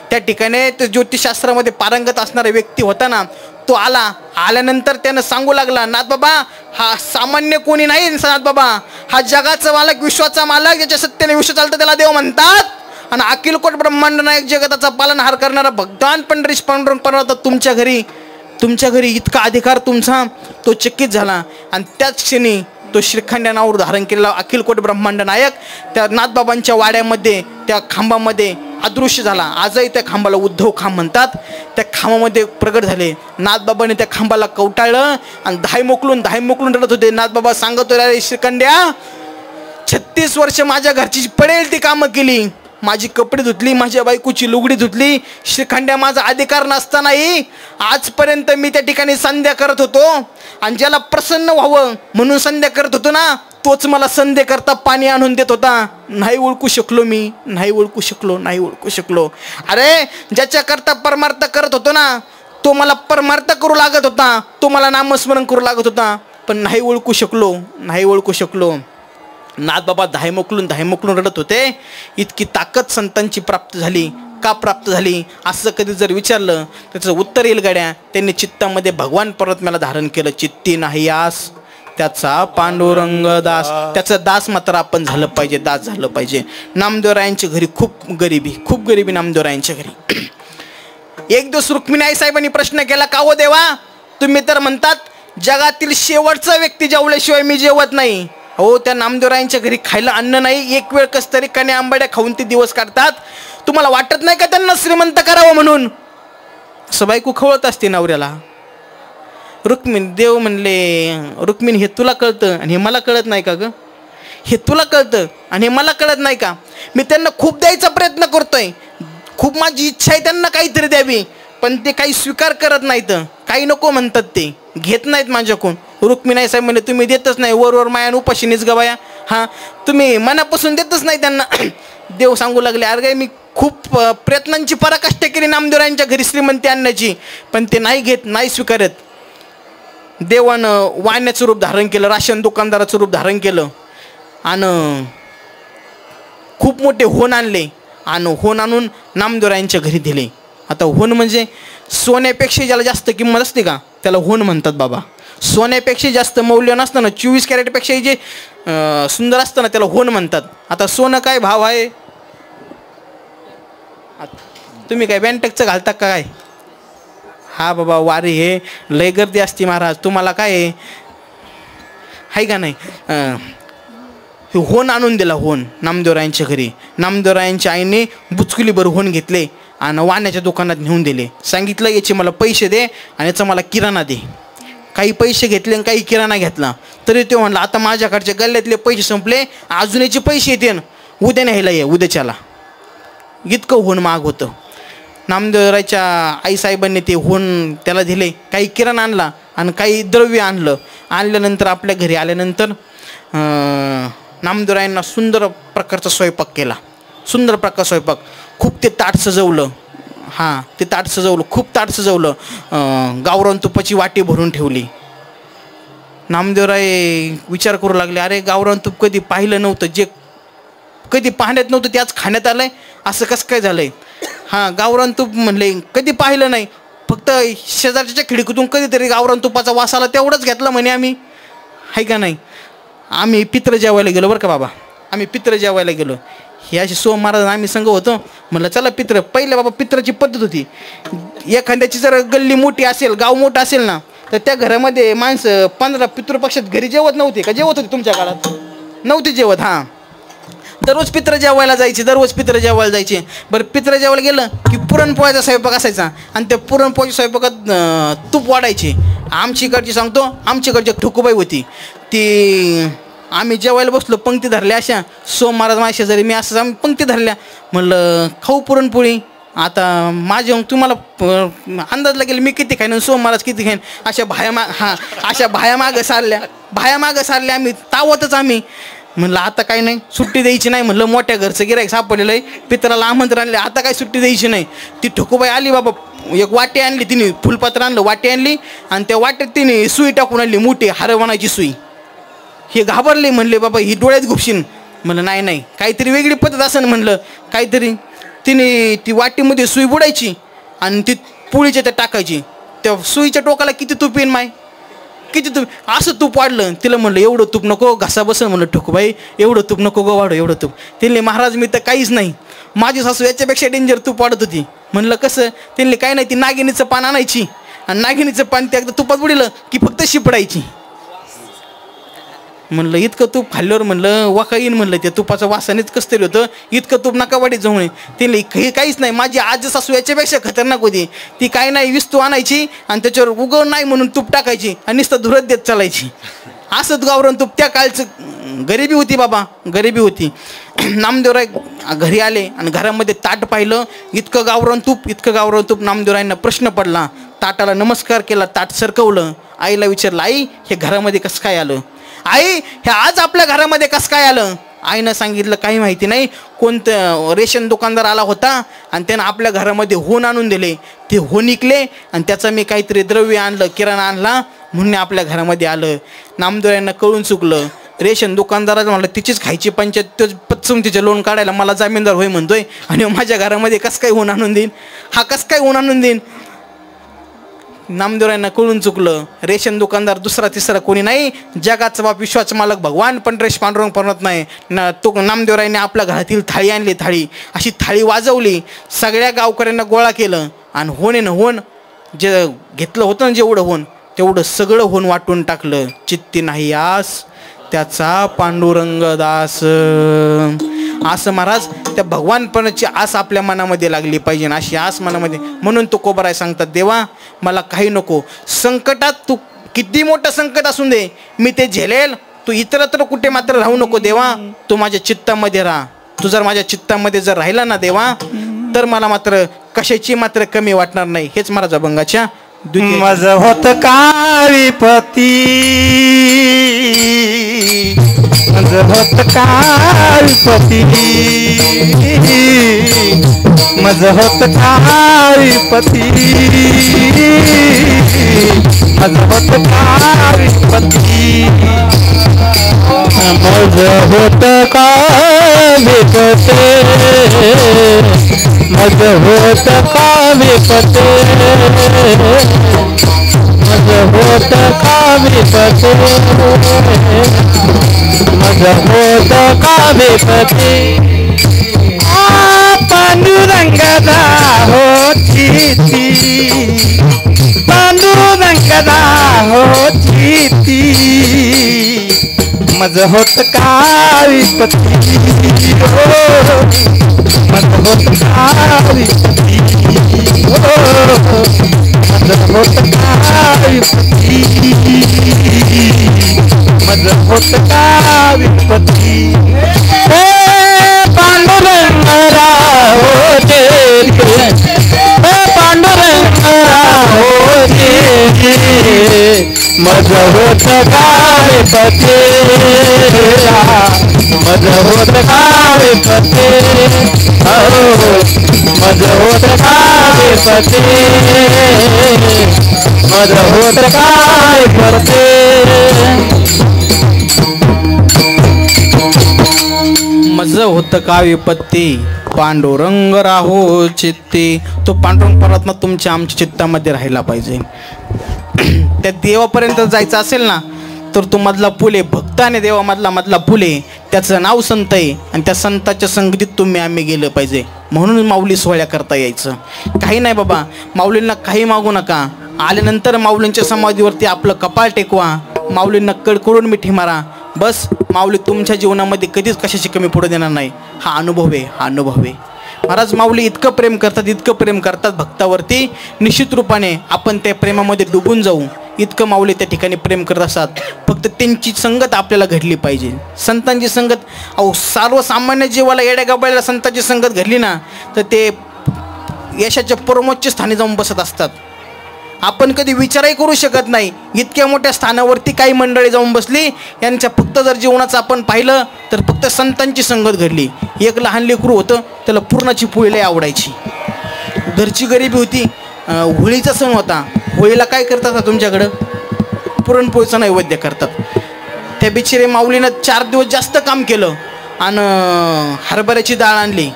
त्या ठिकाणी ते ज्योतिषशास्त्रामध्ये पारंगत असणारा व्यक्ती होता ना, तो आला. आल्यानंतर त्यानं सांगू लागला, नाथबाबा हा सामान्य कोणी नाही, नाथबाबा हा जगाचा मालक, विश्वाचा मालक, ज्याच्या सत्याने विश्व चालतं त्याला देव म्हणतात. आणि अखिलकोट ब्रह्मांड नायक जगताचा पालनहार करणारा भगवान पंढरीश पांडुरंग तुमच्या घरी इतका अधिकार तुमचा. तो चकित झाला आणि त्याच क्षणी तो श्रीखंड्या नावावर धारण केलेला अखिलकोट ब्रह्मांड नायक त्या नाथबाबांच्या वाड्यामध्ये, त्या खांबामध्ये अदृश्य झाला. आजही त्या खांबाला उद्धव खांब म्हणतात. त्या खांबामध्ये प्रगट झाले. नाथबाबाने त्या खांबाला कवटाळलं आणि धाय मोकलून रडत होते. नाथबाबा सांगत होते, अरे श्रीखंड्या, 36 वर्ष माझ्या घरची पडेल ती कामं केली, माझी कपडे धुतली, माझ्या बायकोची लुगडी धुतली. श्रीखंड्या माझा अधिकार नसतानाही आजपर्यंत मी त्या ठिकाणी संध्या करत होतो. आणि ज्याला प्रसन्न व्हावं म्हणून संध्या करत होतो ना, तोच मला संध्या करता पाणी आणून देत होता. नाही ओळखू शकलो मी, नाही ओळखू शकलो. अरे ज्याच्याकरता परमार्थ करत होतो ना, तो मला परमार्थ करू लागत होता, तो मला नामस्मरण करू लागत होता. पण नाही ओळखू शकलो. नाथ बाबा धाय मोकलून रडत होते. इतकी ताकद संतांची प्राप्त झाली. का प्राप्त झाली असं कधी जर विचारलं त्याचं उत्तर येईल गड्या. त्यांनी चित्तामध्ये भगवान परमात्म्याला धारण केलं. चित्ती नाही आस त्याचा पांडुरंग दास. त्याचं दास मात्र आपण झालं पाहिजे. नामदेवरायांच्या घरी खूप गरिबी नामदेवरायांच्या घरी. एक दिवस रुक्मिणी आई साहेबांनी प्रश्न केला, का हो देवा, तुम्ही तर म्हणतात जगातील शेवटचा व्यक्ती जेवल्याशिवाय मी जेवत नाही. हो, त्या नामदेवरायांच्या घरी खायला अन्न नाही, एक वेळ कस तरी कण्या आंबाड्या खाऊन ते दिवस काढतात. तुम्हाला वाटत नाही का त्यांना श्रीमंत करावं म्हणून? असं बायको खवळत असते नवऱ्याला. देव म्हणले, रुक्मिणी हे तुला कळतं आणि हे मला कळत नाही का ग? हे तुला कळतं आणि हे मला कळत नाही का? मी त्यांना खूप द्यायचा प्रयत्न करतोय, खूप माझी इच्छा आहे त्यांना काहीतरी द्यावी, पण ते काही स्वीकार करत नाहीत, काही नको म्हणतात, ते घेत नाहीत माझ्याकडून. रुक्मिणी साहेब म्हणले, तुम्ही देतच नाही, वर मायान उपाशीनीच गवाया. हां, तुम्ही मनापासून देतच नाही त्यांना. देव सांगू लागले, अरे मी खूप प्रयत्नांची पराकाष्ठा केली नामदेवरायांच्या घरी श्रीमंती आणण्याची, पण ते नाही घेत, नाही स्वीकारत. देवानं वाण्याचं रूप धारण केलं, राशन दुकानदाराचं रूप धारण केलं आणि खूप मोठे होन आणले आणि होन आणून नामदेवरायांच्या घरी दिले. आता होन म्हणजे सोन्यापेक्षा ज्याला जास्त किंमत असते का त्याला होन म्हणतात बाबा. सोन्यापेक्षा जास्त मौल्य नसतं ना, 24 कॅरेटपेक्षा जे सुंदर असतं ना त्याला होन म्हणतात. आता सोनं काय भाव आहे? तुम्ही काय बँटकचं घालता का काय? हा बाबा, वारी हे लय गर्दी असते महाराज, तुम्हाला काय आहे का नाही? होन आणून दिला, होन नामदेवरायांच्या घरी. नामदेवरायांच्या आईने बुचकुलीभर होन घेतले आणि वाण्याच्या दुकानात नेऊन दिले. सांगितलं, याचे मला पैसे दे आणि याचा मला किराणा दे. काही पैसे घेतले आणि काही किराणा घेतला. तरी तो म्हणला, आता माझ्याकडचे गल्ल्यातले पैसे संपले, अजून याचे पैसे येते, उद्या न्यायला ये, उद्याच्याला. इतकं होन माग होतं. नामदेवराच्या आईसाहेबांनी ते होन त्याला दिले, काही किराणा आणला आणि काही द्रव्य आणलं. आणल्यानंतर आपल्या घरी आल्यानंतर नामदेवरायांना सुंदर प्रकारचा स्वयंपाक केला, सुंदर प्रकार स्वयंपाक. खूप ते ताट सजवलं. हां, ते ताट सजवलं, खूप ताट सजवलं. गावरान तुपाची वाटी भरून ठेवली. नामदेवराय विचार करू लागले, अरे गावरान तूप कधी पाहिलं नव्हतं, जे कधी पाहण्यात नव्हतं ते आज खाण्यात आलंय, असं कसं काय झालंय? हां, गावरान तूप म्हणले, कधी पाहिलं नाही, फक्त शेजारच्या खिडकीतून कधीतरी गावरान तुपाचा वास आला, तेवढंच घेतला म्हणे आम्ही, आहे का नाही? आम्ही पित्र जेवायला गेलो बरं का बाबा, आम्ही पित्र जेवायला गेलो. हे असे सोम महाराज आम्ही संघ होतो. म्हणलं चला पित्र. पहिले बाबा पित्राची पद्धत होती, एखाद्याची जर गल्ली मोठी असेल, गाव मोठं असेल ना, तर त्या घरामध्ये माणसं 15 पितृपक्षात घरी जेवत नव्हते का? जेवत होते तुमच्या काळात? नव्हते जेवत. हां, दररोज पित्र जेवायला जायचे. बरं, पित्र जेवायला गेलं की पुरणपोळ्याचा स्वयंपाक असायचा आणि त्या पुरणपोळ्याच्या स्वयंपाकात तूप वाढायचे. आमच्याकडची सांगतो, आमच्याकडची एक ठुकूबाई होती, ती आम्ही जेवायला बसलो, पंक्ती धरल्या अशा. सोम महाराज माझ्या शेजारी, मी असं आम्ही पंक्ती धरल्या. म्हणलं खाऊ पुरणपोळी. आता माझ्या तुम्हाला अंदाज लागेल मी किती खाईन, सोम महाराज किती खाईन. अशा भाया मागं सारल्या आम्ही तावतच आम्ही. म्हणलं आता काही नाही, सुट्टी द्यायची नाही. म्हणलं मोठ्या घरचं गिऱ्हाईक सापडलेलं आहे, पित्राला आमंत्रण आणले, आता काय सुट्टी द्यायची नाही. ती ठोकूबाई आली बाबा, एक वाटी आणली तिने, फुलपात्र आणलं, वाटी आणली आणि त्या वाट्यात तिने सुई टाकून आणली, मोठी हरवणाची सुई. हे घाबरले, म्हणले बाबा ही डोळ्यात घुपशीन. म्हणलं नाही, काहीतरी वेगळी पद्धत असेल. म्हणलं काहीतरी. तिने ती वाटीमध्ये सुई बुडायची आणि ती पोळीच्या त्या टाकायची. त्या सुईच्या टोकाला किती तूप येईन माय, किती तूप, असं तूप वाढलं. तिला म्हणलं एवढं तूप नको, घसा बसल. म्हणलं ठोकूबाई एवढं तूप नको गो वाढव, एवढं तूप. तिने महाराज मी तर काहीच नाही, माझी सासू याच्यापेक्षा डेंजर तूप वाढत होती. म्हणलं कसं? त्यांनी काही नाही, ती नागिनीचं पान आणायची आणि नागिनीचं पान ते एकदा तुपात बुडलं की फक्त शिपडायची. म्हणलं इतकं तूप खाल्ल्यावर म्हणलं वाका येईन, म्हणलं त्या तुपाचं वासानेच कसं तरी होतं, इतकं तूप नका वाढीत जाऊ नये. तिने हे काहीच नाही, माझी आजी सासू याच्यापेक्षा खतरनाक होती. ती काही नाही, विस्तू आणायची आणि त्याच्यावर उगव नाही म्हणून तूप टाकायची आणि नुसतं धुरत देत चालायची. असंच गावरान तूप. त्या काळचं गरिबी होती बाबा, गरिबी होती. नामदेवराय घरी आले आणि घरामध्ये ताट पाहिलं, इतकं गावरान तूप. नामदेवरायांना प्रश्न पडला. ताटाला नमस्कार केला, ताट सरकवलं. आईला विचारलं, आई हे घरामध्ये कसं काय आलं? आई हे आज आपल्या घरामध्ये कसं काय आलं? आईनं सांगितलं, काही माहिती नाही, कोणतं रेशन दुकानदार आला होता आणि त्यानं आपल्या घरामध्ये होन आणून दिले. ते होन इकले आणि त्याचं मी काहीतरी द्रव्य आणलं, किराणा आणला म्हणून आपल्या घरामध्ये आलं. नामदेवरायांना कळून चुकलं. रेशन दुकानदाराला म्हणलं तिचीच खायची पंचायत, तोच पचवून तिचे लोन काढायला मला जामीनदार होय म्हणतोय आणि माझ्या घरामध्ये कसं काय होन आणून देईन? हा कसं काय होन आणून देईन? नामदेवरायांना कळून चुकलं. रेशन दुकानदार दुसरा तिसरा कोणी नाही, जगाचा बाप विश्वाचा मालक भगवान पंढरेश पांडुरंग परत नाही. तो नामदेवरायांनी आपल्या घरातील थाळी आणली. अशी थाळी वाजवली, सगळ्या गावकऱ्यांना गोळा केलं आणि होण जे घेतलं होतं ना, जेवढं होण तेवढं सगळं होण वाटून टाकलं. चित्ती नाही आस त्याचा पांडुरंग दास. असं महाराज त्या भगवानपणाची आस आपल्या मनामध्ये लागली पाहिजे, अशी आस मनामध्ये. म्हणून तो कोबराय सांगतात, देवा मला काही नको, संकटात तू किती मोठं संकट असून दे मी ते झेलेल, तू इतरत्र कुठे मात्र राहू नको देवा, तू माझ्या चित्तामध्ये राहा. तू जर माझ्या चित्तामध्ये जर राहिला ना देवा, तर मला मात्र कशाची मात्र कमी वाटणार नाही. हेच महाराज अभंगाच्या मज होत काळीपती, मज होत काळीपती, मज होत काळीपती, मज होत काळीपती, मज होत काळीपते, मज होत काळीपते, मज होत काळीपते, मज होत काळीपते. पांडुरंगदा होती, पांडुरंगदा होती, मज होत काळीपती, मज होत काळीपती, मज होत काळीपती, मज होत काळीपती. पांडुरंग राहोते, पांडुरंग राहोते, मज होत काळीपती, मज होत काळीपती, मज होत काळीपती, मज होत काळीपती. मज होत का विपत्ती, पांडुरंग राहो चित्ती. तो पांडुरंग परमात्मा तुमच्या आमच्या चित्तामध्ये राहायला पाहिजे. त्या देवापर्यंत जायचं असेल ना, तर तो मधला पूल आहे, भक्त आणि देवामधला पूल आहे, त्याचं नाव संत आहे आणि त्या संताच्या संगतीत तुम्ही आम्ही गेलं पाहिजे. म्हणून माऊली सोहळ्या करता यायचं. काही नाही बाबा, माऊलींना काही मागू नका. आल्यानंतर माऊलींच्या समाधीवरती आपलं कपाळ टेकवा, माऊलींना कडकडून मिठी मारा. बस माऊली तुमच्या जीवनामध्ये कधीच कशाची कमी पडू देणार नाही. हा अनुभव आहे, हा अनुभव आहे. महाराज माऊली इतकं प्रेम करतात, इतकं प्रेम करतात भक्तावरती, निश्चित रूपाने आपण त्या प्रेमामध्ये डुबून जाऊ. इतकं माऊली त्या ठिकाणी प्रेम करत असतात. फक्त त्यांची संगत आपल्याला घडली पाहिजे. संतांची संगत, अहो सर्वसामान्य जीवाला येड्या गबाळ्याला संतांची संगत घडली ना, तर ते यशाच्या परमोच्च स्थानी जाऊन बसत असतात. आपण कधी विचारही करू शकत नाही, इतक्या मोठ्या स्थानावरती काही मंडळी जाऊन बसली. यांच्या फक्त जर जीवनाचं आपण पाहिलं तर फक्त संतांची संगत घडली. एक लहान लेकरू होतं, त्याला पुरणाची पोळी लय आवडायची. घरची गरिबी होती, होळीचा सण होता. होळीला काय करतात तुमच्याकडं? पुरणपोळीचा नैवेद्य करतात. त्या बिचारे माऊलीनं 4 दिवस जास्त काम केलं आणि हरभऱ्याची डाळ आणली.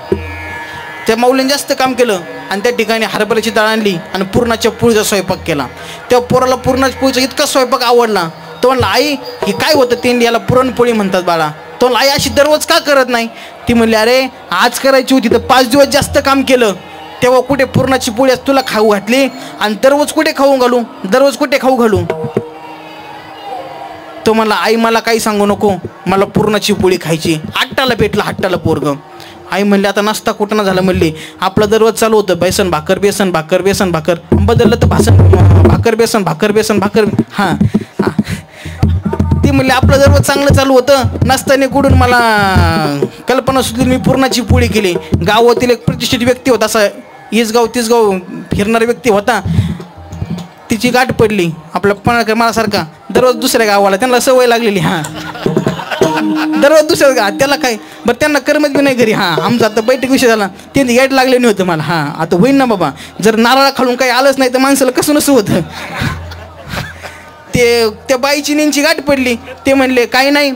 त्या माऊलीने जास्त काम केलं आणि त्या ठिकाणी हरभऱ्याची डाळ आणली आणि पुरणाच्या पोळीचा स्वयंपाक केला. त्या पोराला पुरणाच्या पोळीचा इतका स्वयंपाक आवडला. तो म्हणला, आई हे काय होतं? ते याला पुरणपोळी म्हणतात बाळा. तो म्हणला, आई अशी दररोज का करत नाही? ती म्हणली, अरे आज करायची होती तर 5 दिवस जास्त काम केलं, तेव्हा कुठे पुरणाची पोळी तुला खाऊ घातली आणि दररोज कुठे खाऊ घालू, दररोज कुठे खाऊ घालू? तो म्हणला, आई मला काही सांगू नको, मला पुरणाची पोळी खायची. हट्टाला पेटला, हट्टाला पोरगं. आई म्हणली, आता नाश्ता कुठं ना झाला? म्हणली, आपलं दररोज चालू होतं बेसन भाकर, बेसन भाकर, बेसन भाकर. बदललं तर भाकर, बेसन भाकर, बेसन भाकर. हां ती म्हणले आपलं दररोज चांगलं चालू होतं नसताना कुठून मला कल्पना सुचली मी पुरणाची पोळी केली. गावातील एक प्रतिष्ठित व्यक्ती होता, असा इसगाव तिसगाव फिरणारा व्यक्ती होता. तिची गाठ पडली आपल्या मनासारखा दररोज दुसऱ्या गावाला, त्यांना सवय लागलेली. हां दररोज दुसऱ्या त्याला काय बरं त्यांना करमत बी नाही घरी. हां आमचा आता बैठक विषय झाला, ते गाठ लागले नाही होतं मला. हां आता होईन ना बाबा, जर नारळा खालून काही आलंच नाही तर माणसाला कसं नसं होतं. ते त्या बाईची नेंची गाठ पडली. ते म्हणले काही नाही.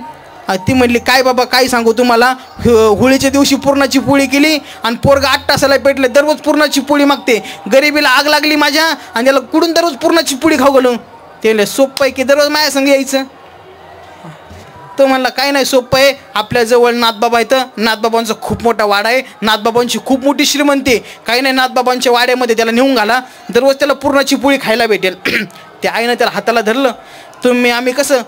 ती म्हणली काय बाबा काय सांगू तुम्हाला, होळीच्या दिवशी पुरणाची पोळी केली आणि पोरगा 8 तासाला पेटले, दररोज पुरणाची पोळी मागते. गरिबीला आग लागली माझ्या आणि त्याला कुठून दररोज पुरणाची पोळी खाऊ घालू. ते म्हणले सोपं आहे की दररोज माझ्या संग यायचं. तो म्हणला काय नाही सोपं आहे, आपल्याजवळ नाथबाबा येतं, नाथबाबांचा खूप मोठा वाडा आहे, नाथबाबांची खूप मोठी श्रीमंती आहे. काही नाही नाथबाबांच्या वाड्यामध्ये त्याला नेऊन घाला, दररोज त्याला पुरणाची पोळी खायला भेटेल. त्या आईनं त्याला हाताला धरलं. आम्ही कसं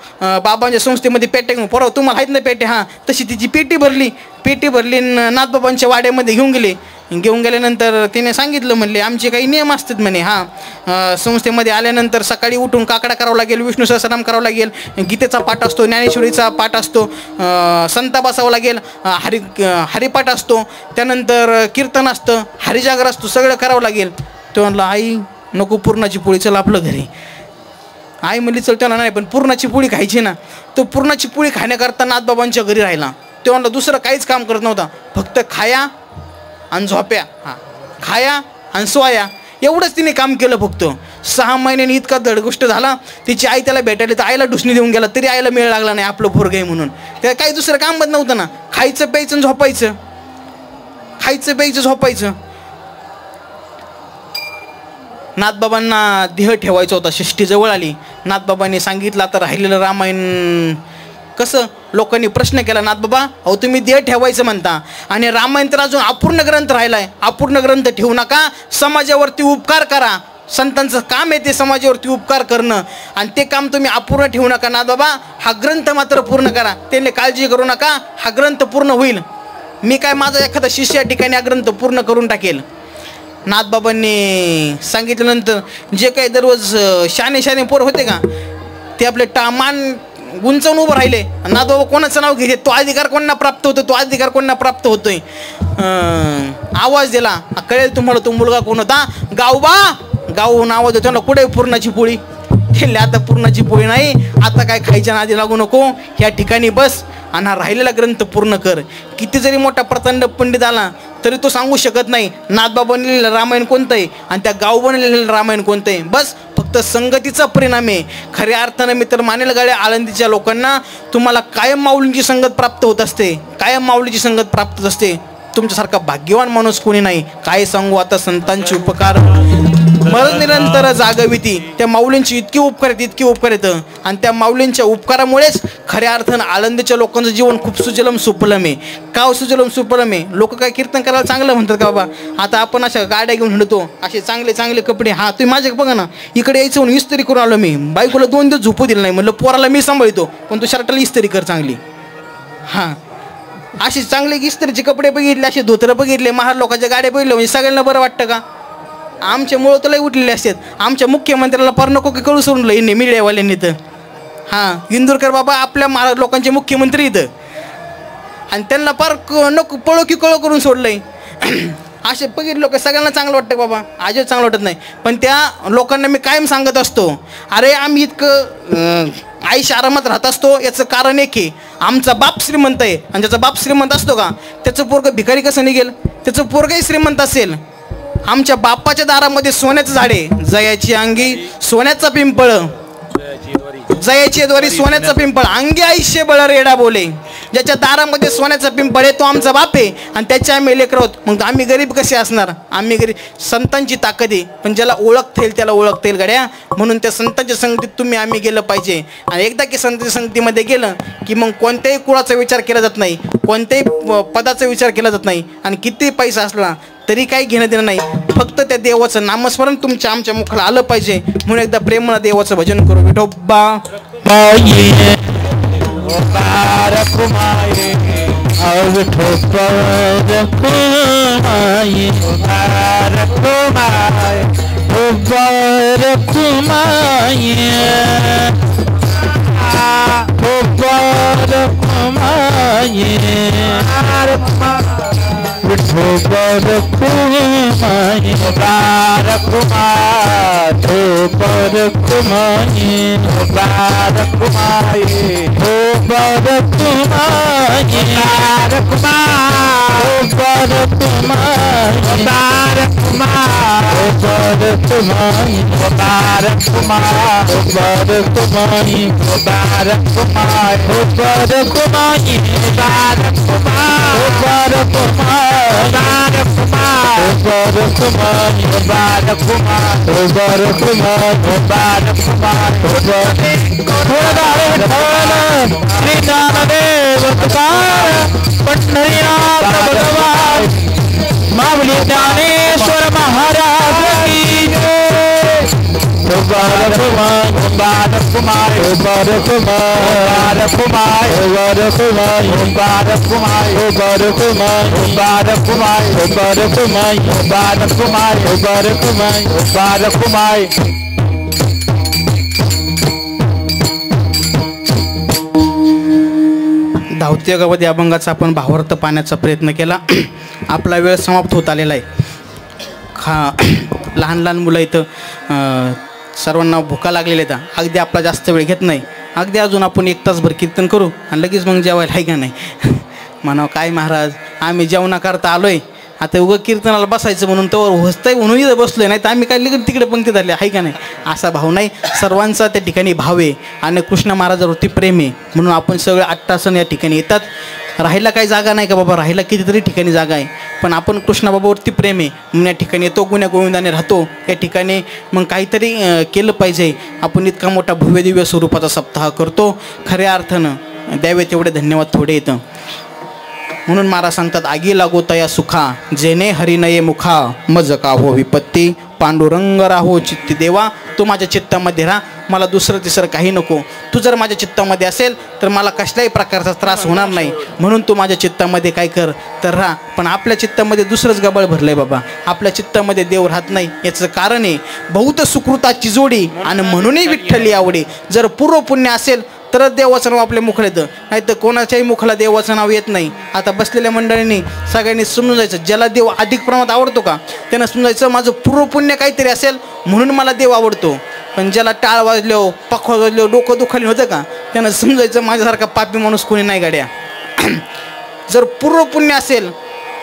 बाबांच्या संस्थेमध्ये पेटे घेऊन परवा तुम्हाला आहेत ना पेटे, हां तशी तिची पेटी भरली नाथबाबांच्या वाड्यामध्ये घेऊन गेल्यानंतर तिने सांगितलं म्हणले आमचे काही नियम असतात म्हणे. हां संस्थेमध्ये आल्यानंतर सकाळी उठून काकडा करावा लागेल, विष्णू सहस्रनाम करावं लागेल, गीतेचा पाठ असतो, ज्ञानेश्वरीचा पाठ असतो, संता बसावं लागेल, हरिपाठ असतो, त्यानंतर कीर्तन असतं, हरिजागर असतो, सगळं करावं लागेल. तो म्हणला आई नको पुरणाची पोळी चल आपलं घरी. आई म्हणली चल त्याला नाही पण पुरणाची पोळी खायची ना. तो पुरणाची पोळी खाण्याकरता नाथबाबांच्या घरी राहिला. तो म्हणला दुसरं काहीच काम करत नव्हता, फक्त खाया आणि झोप्या, हां खाया आणि सोया एवढंच तिने काम केलं फक्त. 6 महिन्यांनी इतका धडगोष्ट झाला. तिची आई त्याला भेटायला तर आईला ढुसणी देऊन गेला, तरी आईला मेळ लागला नाही आपलं पोरगं आहे म्हणून. त्याला काही दुसरं कामच नव्हतं ना, खायचं प्यायचं आणि झोपायचं, खायचं प्यायचं झोपायचं. नाथबाबांना देह ठेवायचा होता, षष्ठी जवळ आली. नाथबाबांनी सांगितलं आता राहिलेलं रामायण कसं. लोकांनी प्रश्न केला नाथबाबा अहो तुम्ही देह ठेवायचं म्हणता आणि रामायण तर अजून अपूर्ण ग्रंथ राहिलाय, अपूर्ण ग्रंथ ठेवू नका, समाजावरती उपकार करा. संतांचं काम आहे ते समाजावरती उपकार करणं आणि ते काम तुम्ही अपूर्ण ठेवू नका नाथबाबा, हा ग्रंथ मात्र पूर्ण करा. त्यांनी काळजी करू नका, हा ग्रंथ पूर्ण होईल. मी काय माझा एखादा शिष्य या ठिकाणी हा ग्रंथ पूर्ण करून टाकेल. नाथबाबांनी सांगितल्यानंतर जे काही दररोज शाने पोर होते का ते आपले मान उंचावून उभं राहिले. नाथबाबा कोणाचं नाव घेते, तो अधिकार कोणाला प्राप्त होतो, तो अधिकार कोणाला प्राप्त होतोय. आवाज दिला, कळेल तुम्हाला तो मुलगा कोण होता. गावहून आवाज होतो ना, कुठे पुरणाची पोळी. ते आता पुरणाची पोळी नाही, आता काय खायच्या नादी लागू नको, ह्या ठिकाणी बस आणि हा राहिलेला ग्रंथ पूर्ण कर. किती जरी मोठा प्रचंड पंडित आला तरी तो सांगू शकत नाही नाथबाबा लिहिलेलं रामायण कोणतं आहे आणि त्या गावबाने लिहिलेलं रामायण कोणतं आहे. बस फक्त संगतीचा परिणाम आहे. खऱ्या अर्थानं मी तर मानेल गाड्या आळंदीच्या लोकांना तुम्हाला कायम माऊलींची संगत प्राप्त होत असते, कायम माऊलीची संगत प्राप्त होत असते. तुमच्यासारखा भाग्यवान माणूस कोणी नाही. काय सांगू आता संतांचे उपकार मरण निरंतर जागविती. त्या माऊलींची इतकी उपकार येतं आणि त्या माऊलींच्या उपकारामुळेच खऱ्या अर्थानं आळंदीच्या लोकांचं जीवन खूप सुजलम सुफलम आहे. का सुजलम सुफलम आहे, लोक काय कीर्तन करायला चांगलं म्हणतात का बाबा. आता आपण अशा गाड्या घेऊन हिंडतो, असे चांगले कपडे. हां तुम्ही माझ्या बघा ना, इकडे यायचं म्हणून इस्त्री करून आलो मी. बायकोला 2 दिवस झोपू दिलं नाही, म्हणलं पोराला मी सांभाळतो पण तू शर्टाला इस्त्री कर चांगली. हां असे चांगले इस्त्रीचे कपडे बघितले, असे धोतरं बघितले, महार लोकांच्या गाड्या बघितल्या म्हणजे सगळ्यांना बरं वाटतं का. आमच्या मुळं तर लई उठलेले असतात. आमच्या मुख्यमंत्र्याला पर नको की कळू सोडून लई मीडियावाल्यांनी तर. हां इंदुरकर बाबा आपल्या लोकांचे मुख्यमंत्री इथं आणि त्यांना पर नको पळो की कळो करून सोडलंय. असे बघितलं लोक सगळ्यांना चांगलं वाटतं बाबा, आजच चांगलं वाटत नाही. पण त्या लोकांना मी कायम सांगत असतो, अरे आम्ही इतकं आईशी आरामात राहत असतो याचं कारण एक आहे, आमचा बाप श्रीमंत आहे. आणि ज्याचा बाप श्रीमंत असतो का त्याचं पोरगं भिकारी कसं निघेल, त्याचं पोरगंही श्रीमंत असेल. आमच्या बापाच्या दारामध्ये सोन्याचं झाड आहे, जयाची अंगी सोन्याचा पिंपळ, जयाची द्वारी सोन्याचा पिंपळ, अंगी आयुष्य बळ रेडा बोले. ज्याच्या दारामध्ये सोन्याचा पिंपळ आहे तो आमचा बाप आहे आणि त्याच्या आम्ही लेकर आहोत. मग आम्ही गरीब कसे असणार. आम्ही गरीब. संतांची ताकद आहे, पण ज्याला ओळखता येईल त्याला ओळखता येईल गड्या. म्हणून त्या संतांच्या संगतीत आम्ही गेलं पाहिजे. आणि एकदा की संतांच्या संगतीमध्ये गेलं की मग कोणत्याही कुळाचा विचार केला जात नाही, कोणत्याही पदाचा विचार केला जात नाही आणि किती पैसा असला तरी काही घेणं देणं नाही. फक्त त्या देवाचं नामस्मरण तुमच्या आमच्या मुखाला आलं पाहिजे. म्हणून एकदा प्रेमानं देवाचं भजन करू. विठोबा गोपाल कुमाई विठोबर कुमाई बार कुमार गोबर कुमाई बार कुमाई गोबर कुमाई बार कुमार गोबर कुमाई बार कुमार गोबर कुमाई बार कुमार गोबर कुमाई बार कुमार गोबर कुमाई बार कुमार गोबर कुमार माऊली ज्ञानेश्वर महाराज की कुमार कुमार कुमार कुमार कुमार कुमार कुमार कुमार कुमार कुमार कुमार कुमार कुमार कुमार कुमार कुमार धावत्या गवत या अभंगाचा आपण भावार्थ पाहण्याचा प्रयत्न केला. आपला वेळ समाप्त होत आलेला आहे. लहान लहान मुलं इथं सर्वांना भुका लागलेल्या आहेत. अगदी आपला जास्त वेळ घेत नाही. अगदी अजून आपण 1 तासभर कीर्तन करू आणि लगेच मग जेवायला आहे का नाही. म्हणावं काय महाराज आम्ही जेवणाकरता आलो आहे, आता उगं कीर्तनाला बसायचं म्हणून तर होतंय म्हणून इथं बसलो आहे, नाही तर आम्ही काय लगेच तिकडे पंक्ती धरले आहे का नाही. असा भाव नाही. सर्वांचा त्या ठिकाणी भाव आहे आणि कृष्ण महाराजावरती प्रेम आहे म्हणून आपण सगळे 8 तासानं या ठिकाणी येतात. राहायला काही जागा नाही का बाबा, राहायला कितीतरी ठिकाणी जागा आहे, पण आपण कृष्णाबाबावरती प्रेम आहे म्हणून या ठिकाणी येतो, गुण्या गोविंदाने राहतो या ठिकाणी. मग काहीतरी केलं पाहिजे. आपण इतका मोठा भव्य दिव्य स्वरूपाचा सप्ताह करतो. खऱ्या अर्थानं द्यावे तेवढे धन्यवाद थोडे येतं. म्हणून महाराज सांगतात आगी लागोता या सुखा जेने हरिनये मुखा मज का हो विपत्ती पांडुरंग राहो चित्ती देवा. तू माझ्या चित्तामध्ये राहा, मला दुसरं तिसरं काही नको. तू जर माझ्या चित्तामध्ये असेल तर मला कसल्याही प्रकारचा त्रास होणार नाही. म्हणून तू माझ्या चित्तामध्ये काय कर तर राहा. पण आपल्या चित्तामध्ये दुसरंच गबाळ भरलंय बाबा. आपल्या चित्तामध्ये देव राहत नाही. याचं कारण आहे बहुत सुकृताची जोडी आणि म्हणूनही विठ्ठली आवडे. जर पूर्व पुण्य असेल तरच देवाचं नाव आपल्या मुखाला येतं, नाही तर कोणाच्याही मुखाला देवाचं नाव येत नाही. आता बसलेल्या मंडळींनी सगळ्यांनी समजून जायचं, ज्याला देव अधिक प्रमाणात आवडतो का त्यानं समजायचं माझं पूर्व पुण्य काहीतरी असेल म्हणून मला देव आवडतो. पण ज्याला टाळ वाजलो पखवा वाजलो डोकं दुखाली होतं का त्यानं समजायचं माझ्यासारखा पापी माणूस कोणी नाही गाड्या. जर पूर्व पुण्य असेल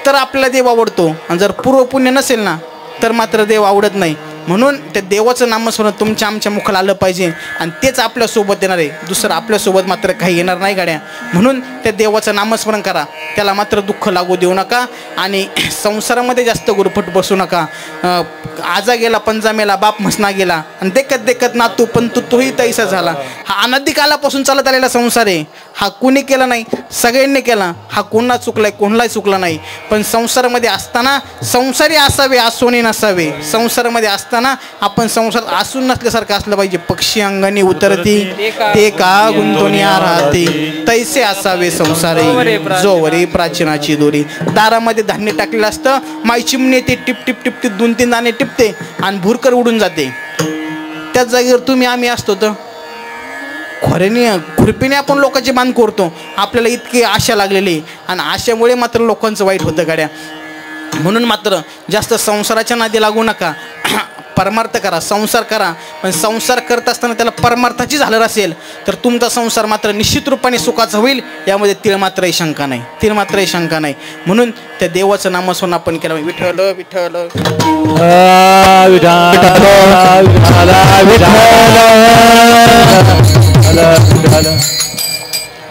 तर आपल्याला देव आवडतो आणि जर पूर्व पुण्य नसेल ना तर मात्र देव आवडत नाही. म्हणून त्या देवाचं नामस्मरण तुमच्या आमच्या मुखाला आलं पाहिजे आणि तेच आपल्यासोबत येणार आहे. दुसरं आपल्यासोबत मात्र काही येणार नाही गाड्या. म्हणून त्या देवाचं नामस्मरण करा, त्याला मात्र दुःख लागू देऊ नका आणि संसारामध्ये जास्त गुरफट बसू नका. आजा गेला पंजामेला बाप म्हसना गेला आणि देखत देखत नातू पण तोही तैसा झाला. हा अनादिकालापासून चालत आलेला संसार आहे. हा कुणी केला नाही, सगळ्यांनी केला. हा कोणाला चुकलाय, कोणालाही चुकला नाही. पण संसारामध्ये असताना संसारी असावे आसोनी नसावे. संसारामध्ये असताना आपण संसारात आसून नसल्यासारखं असलं पाहिजे. पक्षी अंगणी उतरती ते का गुंतवणीया राहते तैसे असावे संसारे जोवरी प्राचीनाची दोरी. दारामध्ये धान्य टाकलेलं असतं, माई चिमणी ते टिप टिप टिप 2-3 दाणे टिपते आणि भुरकर उडून जाते. त्याच जागेवर तुम्ही आम्ही असतो तर खोऱ्याने खुरपीने आपण लोकांची मान करतो. आपल्याला इतकी आशा लागलेली आणि आशेमुळे मात्र लोकांचं वाईट होतं गाड्या. म्हणून मात्र जास्त संसाराच्या नादी लागू नका. परमार्थ करा, संसार करा. पण संसार करत असताना त्याला परमार्थाची झालर असेल तर तुमचा संसार मात्र निश्चित रूपाने सुखाचा होईल. यामध्ये तीळ मात्रही शंका नाही, तीळ मात्रही शंका नाही. म्हणून त्या देवाचं नामस्मरण आपण केलं. विठ्ठल विठ्ठल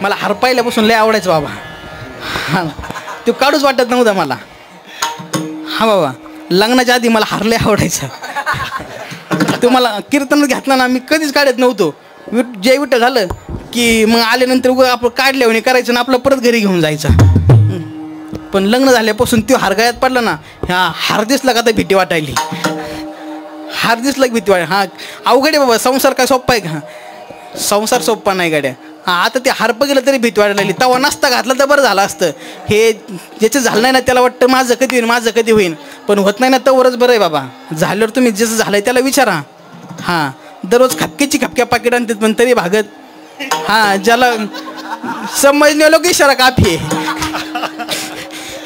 मला हरपायल्यापासून लय आवडायचं बाबा. हा तो काढूच वाटत नव्हता मला. हा बाबा लग्नाच्या आधी मला हार लय आवडायचा. तुम्हाला कीर्तनात घातला ना मी कधीच काढत नव्हतो. जे विठ्ठल झालं की मग आल्यानंतर उगा आपण काढल्यावर करायचं ना आपलं परत घरी घेऊन जायचा. पण लग्न झाल्यापासून तो हार गळ्यात पडला ना, ह्या हार दिसला का तर भीती वाटायली. हार दिसला की भीती वाटाय. हा अवघड आहे बाबा. संसार काय सोप्पा आहे का? संसार सोप्पा नाही गाड्या. हां आता ते हारप गेलं तरी भीती वाटायला लागली. तवा नसता घातला तर बरं झालं असतं. हे ज्याचं झालं नाही ना त्याला वाटतं माझं कधी होईल, माझं कधी होईल. पण होत नाही ना तवरच बरं आहे बाबा. झाल्यावर तुम्ही जसं झालं आहे त्याला विचारा. हां दररोज खपक्याची खपक्या पाकिट आणतात पण तरी भागत हा ज्याला समजणे लोक इशारा काफी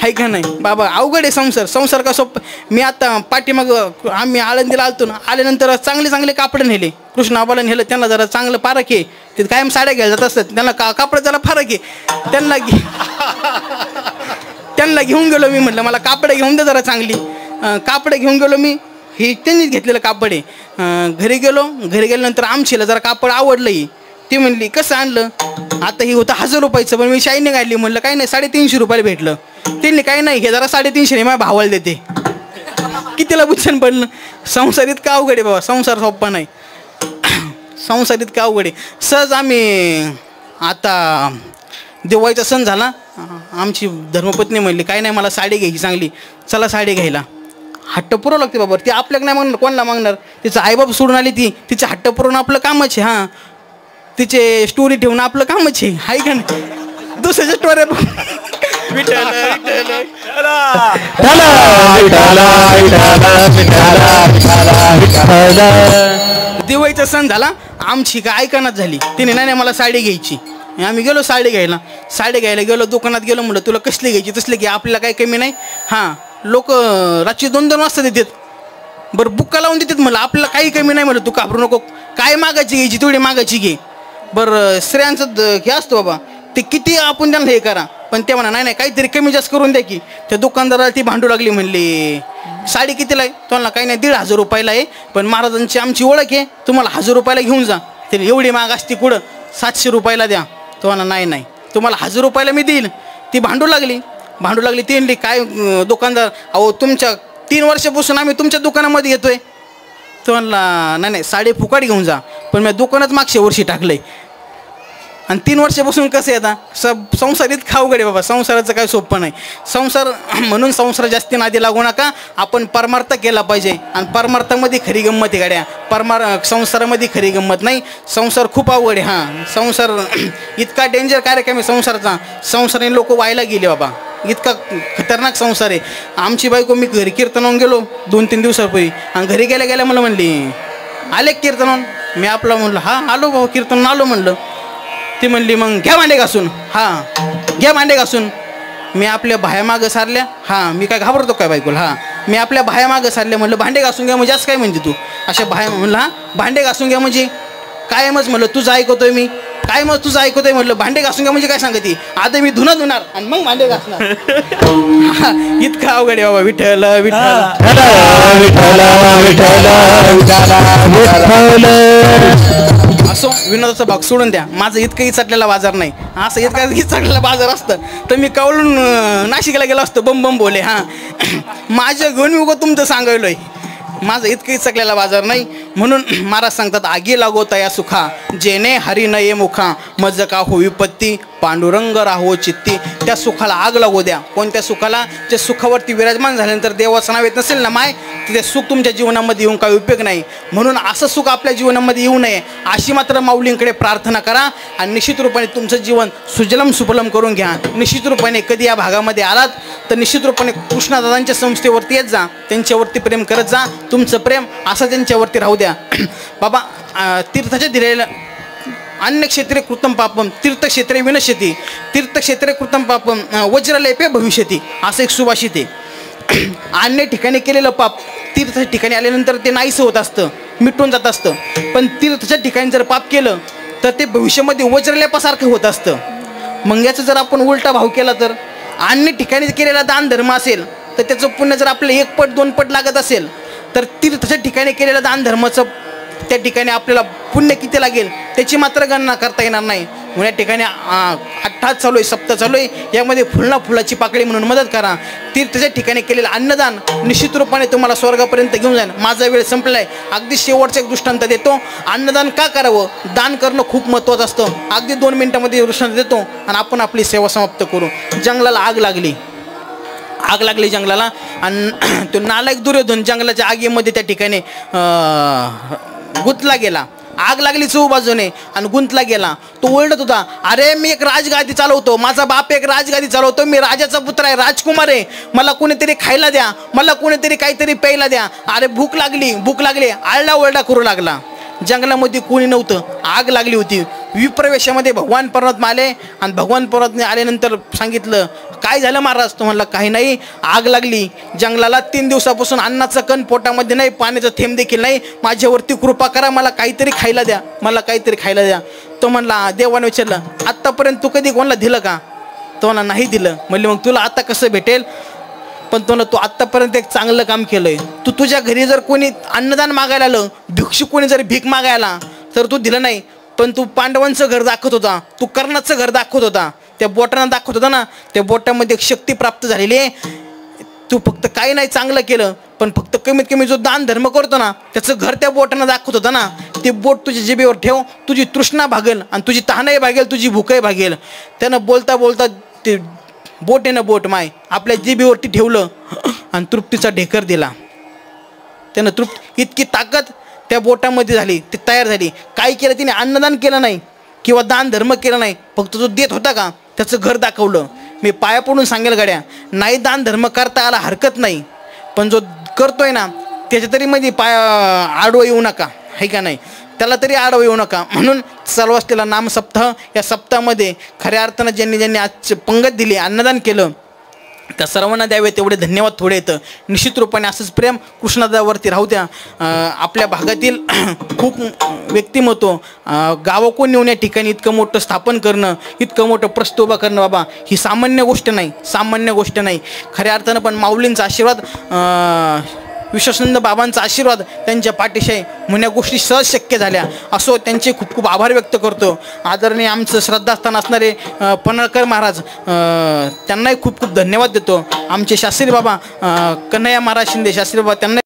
आहे का नाही बाबा. अवघड आहे संसार का सोप. मी आता पाठीमाग आम्ही आळंदीला आलतो ना, आल्यानंतर चांगले चांगले कापड नेले, कृष्णाबाला नेलं. त्यांना जरा चांगलं पारख आहे, तिथे कायम साड्या घ्यायला जात असतात. त्यांना कापड जरा फरक आहे. त्यांना घेऊन गेलो मी. म्हटलं मला कापडं घेऊन दे जरा चांगली. कापडं घेऊन गेलो मी. ही त्यांनीच घेतलेलं कापड आहे. घरी गेल्यानंतर आमचीला जरा कापड आवडलं. ती म्हणली कसं आणलं. आता ही होतं 1000 रुपयाचं, पण मी शाईने काढली. म्हणलं काही नाही 350 रुपयाला भेटलं. त्यांनी काही नाही हे जरा 350 माझ्या भावाला देते. कितीला बुच्छन पडलं. संसार इतका अवघड आहे बाबा. संसार सोप्पा नाही. संसार इतका अवघड आहे. सहज आम्ही आता दिवाळीचा सण झाला. आमची धर्मपत्नी म्हणली काही नाही मला साडी घ्यायची चांगली, चला साडी घ्यायला. हट्ट पुरवं लागते बाबा. ती आपल्याला नाही मागणार, कोणाला मागणार. तिचं आईबाप सोडून आली ती. तिचं हट्ट पुरवणं आपलं कामच आहे. हां तिचे स्टोरी ठेवणं आपलं कामच आहे. हाय का नाही. दुसऱ्याच्या स्टोऱ्या दिवाळीचा सण झाला. आमची का ऐकणाच झाली. तिने नाही मला साडी घ्यायची. आम्ही गेलो साडी घ्यायला गेलो. दुकानात गेलो. म्हणलं तुला कसली घ्यायची तसली घे, आपल्याला काही कमी नाही. हां लोक रात्री 2-2 वाजता देतात. बरं बुक्का लावून देतात. म्हणलं आपल्याला काही कमी नाही. म्हणलं तू घाबरू नको, काय मागायची घ्यायची तेवढी मागायची घे. बरं स्त्रियांचं हे असतं बाबा, ते किती आपण त्यांना हे करा. पण ते म्हणा नाही काहीतरी कमी जास्त करून द्या की. त्या दुकानदाराला ती भांडू लागली. म्हणली साडी कितीला आहे. तुम्हाला काही नाही 1,500 रुपयाला आहे, पण महाराजांची आमची ओळख आहे, तुम्हाला 1000 रुपयाला घेऊन जा. ते एवढी माग असती कुठं 700 रुपयाला द्या. तुम्हाला नाही तुम्हाला 1000 रुपयाला मी देईल. ती भांडू लागली. ती म्हणली काय दुकानदार अहो तुमच्या 3 वर्षापासून आम्ही तुमच्या दुकानामध्ये येतोय. तो म्हणला नाही साडी फुकाट घेऊन जा. पण मी दुकानच मागच्या वर्षी टाकलंय. आणि 3 वर्षापासून कसं आहे आता. संसार इतका अवघड आहे बाबा. संसाराचं काही सोपं नाही. म्हणून संसार जास्ती नादी लागू नका. आपण परमार्थ केला पाहिजे. आणि परमार्थामध्ये खरी गंमत आहे गाड्या. संसारामध्ये खरी गंमत नाही. संसार खूप अवघड आहे. हां संसार इतका डेंजर कार्यक्रम आहे संसाराचा. संसाराने लोक व्हायला गेले बाबा. इतका खतरनाक संसार आहे. आमची बायको मी घरी कीर्तनावून गेलो 2-3 दिवसापूर्वी. आणि घरी गेल्या मला म्हणली आले कीर्तनावून. मी आपलं म्हणलं हां आलो भाऊ कीर्तन आलो म्हणलं. ती म्हणली मग घ्या भांडे घासून. हां घ्या भांडे घासून. मी आपल्या बाह्या मागं सारल्या. हां मी काय घाबरतो काय बायकोला. हां मी आपल्या बाह्या मागं सारल्या. म्हणलं भांडे घासून घ्या म्हणजे असं काय म्हणते तू. अशा बाह्या म्हणलं हां भांडे घासून घ्या म्हणजे कायमच म्हणलं तुझं ऐकतोय मी. काय मग तुझं ऐकतोय म्हटलं. भांडे घासून घ्या म्हणजे काय सांगते. आता मी धुणार आणि मग भांडे घासणार. इतका अवघड आहे बाबा. विठ्ठल असो विनोदाचा भाग सोडून द्या. माझं इतकं इचकलेला बाजार नाही. असं इतका इचकलेला बाजार असतं तर मी कवळून नाशिकला गेलो असतो. बम बोले. हां माझ्या घेऊन मी उगं तुमचं सांगायलोय. माझं इतकं इचकलेला बाजार नाही. म्हणून महाराज सांगतात आगी लागोता या सुखा जेने हरी नये मुखा मज का हो विपत्ती पांडुरंग राहो चित्ती. त्या सुखाला आग लागू द्या. कोणत्या सुखाला. जे सुखावरती विराजमान झाल्यानंतर देवाचं नाव येत नसेल ना माय ते सुख तुमच्या जीवनामध्ये येऊन काही उपयोग नाही. म्हणून असं सुख आपल्या जीवनामध्ये येऊ नये अशी मात्र माऊलींकडे प्रार्थना करा. आणि निश्चित रूपाने तुमचं जीवन सुजलम सुफलम करून घ्या. निश्चित रूपाने कधी या भागामध्ये आलात तर निश्चित रूपाने कृष्णदादांच्या संस्थेवरती येत जा. त्यांच्यावरती प्रेम करत जा. तुमचं प्रेम असं त्यांच्यावरती राहू द्या. बाबा तीर्थाच्या दिलेलं अन्यक्षेत्रे कृतम पापम तीर्थक्षेत्रे विनश्यती तीर्थक्षेत्रे कृतम पापम वज्रलेपे भविष्यती असं एक सुभाषित आहे. अन्य ठिकाणी केलेलं पाप तीर्थ ठिकाणी आल्यानंतर ते नाहीसं होत असतं, मिटून जात असतं. पण तीर्थाच्या ठिकाणी जर पाप केलं तर ते भविष्यामध्ये वज्रलेपासारखं होत असतं. मग याचा जर आपण उलटा भाव केला तर अन्य ठिकाणी केलेला दान धर्म असेल तर त्याचं पुण्य जर आपल्याला 1 पट 2 पट लागत असेल तर तीर्थाच्या ठिकाणी केलेलं दान धर्माचं त्या ठिकाणी आपल्याला पुण्य किती लागेल त्याची मात्र गणना करता येणार नाही. म्हणून या ठिकाणी अट्टाच चालू आहे, सप्ताह चालू आहे. यामध्ये फुलाची पाकळी म्हणून मदत करा. तीर्थाच्या ठिकाणी केलेलं अन्नदान निश्चित रूपाने तुम्हाला स्वर्गापर्यंत घेऊन जाईल. माझा वेळ संपला आहे. अगदी शेवटचा एक दृष्टांत देतो. अन्नदान का करावं. दान करणं खूप महत्त्वाचं असतं. अगदी 2 मिनिटामध्ये दृष्टांत देतो आणि आपण आपली सेवा समाप्त करू. जंगलाला आग लागली जंगलाला आणि तो नालायक दुर्योधन जंगलाच्या आगीमध्ये त्या ठिकाणी गुंतला गेला. आग लागली चहूबाजूने आणि गुंतला गेला. तो ओरडत होता अरे मी एक राजगादी चालवतो, माझा बाप एक राजगादी चालवतो, मी राजाचा पुत्र आहे, राजकुमार आहे, मला कोणीतरी खायला द्या, मला कोणीतरी काहीतरी प्यायला द्या. अरे भूक लागली आरडा ओरडा करू लागला. जंगलामध्ये कोणी नव्हतं, आग लागली होती. विप्रवेशामध्ये भगवान परमात्मा आले आणि भगवान परमात्मा आल्यानंतर सांगितलं, काय झालं महाराज? तो म्हणला, काही नाही, आग लागली जंगलाला, 3 दिवसापासून अन्नाचं कण पोटामध्ये नाही, पाण्याचं थेंब देखील नाही, माझ्यावरती कृपा करा, मला काहीतरी खायला द्या, मला काहीतरी खायला द्या. तो म्हणला, देवाने विचारलं, आत्तापर्यंत तू कधी कोणाला दिलं का? तो म्हणला, नाही दिलं. म्हणले, मग तुला आता कसं भेटेल? पण तो तू आत्तापर्यंत एक चांगलं काम केलंय. तू तुझ्या घरी जर कोणी अन्नदान मागायला आलं, भिक्षुक कोणी जर भीक मागायला, तर तू दिलं नाही. पण तू पांडवांचं घर दाखवत होता, तू कर्णाचं घर दाखवत होता, त्या बोटांना दाखवत होता ना, त्या बोटामध्ये एक शक्ती प्राप्त झालेली आहे. तू फक्त काही नाही चांगलं केलं, पण फक्त कमीत कमी जो दान धर्म करतो ना, त्याचं घर त्या बोटांना दाखवत होता ना, ते बोट तुझ्या जिभेवर ठेव, तुझी तृष्णा भागेल आणि तुझी तहानही भागेल, तुझी भूकही भागेल. त्यानं बोलता बोलता ते बोटेनं बोट माय आपल्या जिभेवरती ठेवलं आणि तृप्तीचा ढेकर दिला. त्यानं इतकी ताकद त्या बोटामध्ये झाली, ती तयार झाली. काय केलं तिने? अन्नदान केलं नाही किंवा दान धर्म केलं नाही, फक्त जो देत होता का त्याचं घर दाखवलं. मी पाया पडून सांगेल गड्या, नाही दान धर्म करता आला हरकत नाही, पण जो करतोय ना त्याच्या तरी मध्ये आडवं येऊ नका, है का नाही? त्याला तरी आडवं येऊ नका. म्हणून चालू असलेला नाम सप्ताह, या सप्ताहामध्ये खऱ्या अर्थानं ज्यांनी आज पंगत दिली, अन्नदान केलं, त्या सर्वांना द्यावे तेवढे धन्यवाद थोडे येतं. निश्चित रूपाने असंच प्रेम कृष्णादावरती राहू द्या. आपल्या भागातील खूप व्यक्तिमत्व गावाकडून येऊन या ठिकाणी इतकं मोठं स्थापन करणं, इतकं मोठं प्रस्त उभा करणं, बाबा ही सामान्य गोष्ट नाही, सामान्य गोष्ट नाही. खऱ्या अर्थानं पण माऊलींचा आशीर्वाद, विश्वासानंद बाबांचा आशीर्वाद त्यांच्या पाठीशी आहे म्हणून या गोष्टी सहज शक्य झाल्या. असो, त्यांचे खूप खूप आभार व्यक्त करतो. आदरणीय आमचं श्रद्धास्थान असणारे पन्हाळकर महाराज, त्यांनाही खूप खूप धन्यवाद देतो. आमचे शास्त्री बाबा कन्हैया महाराज शिंदे शास्त्री बाबा, त्यांना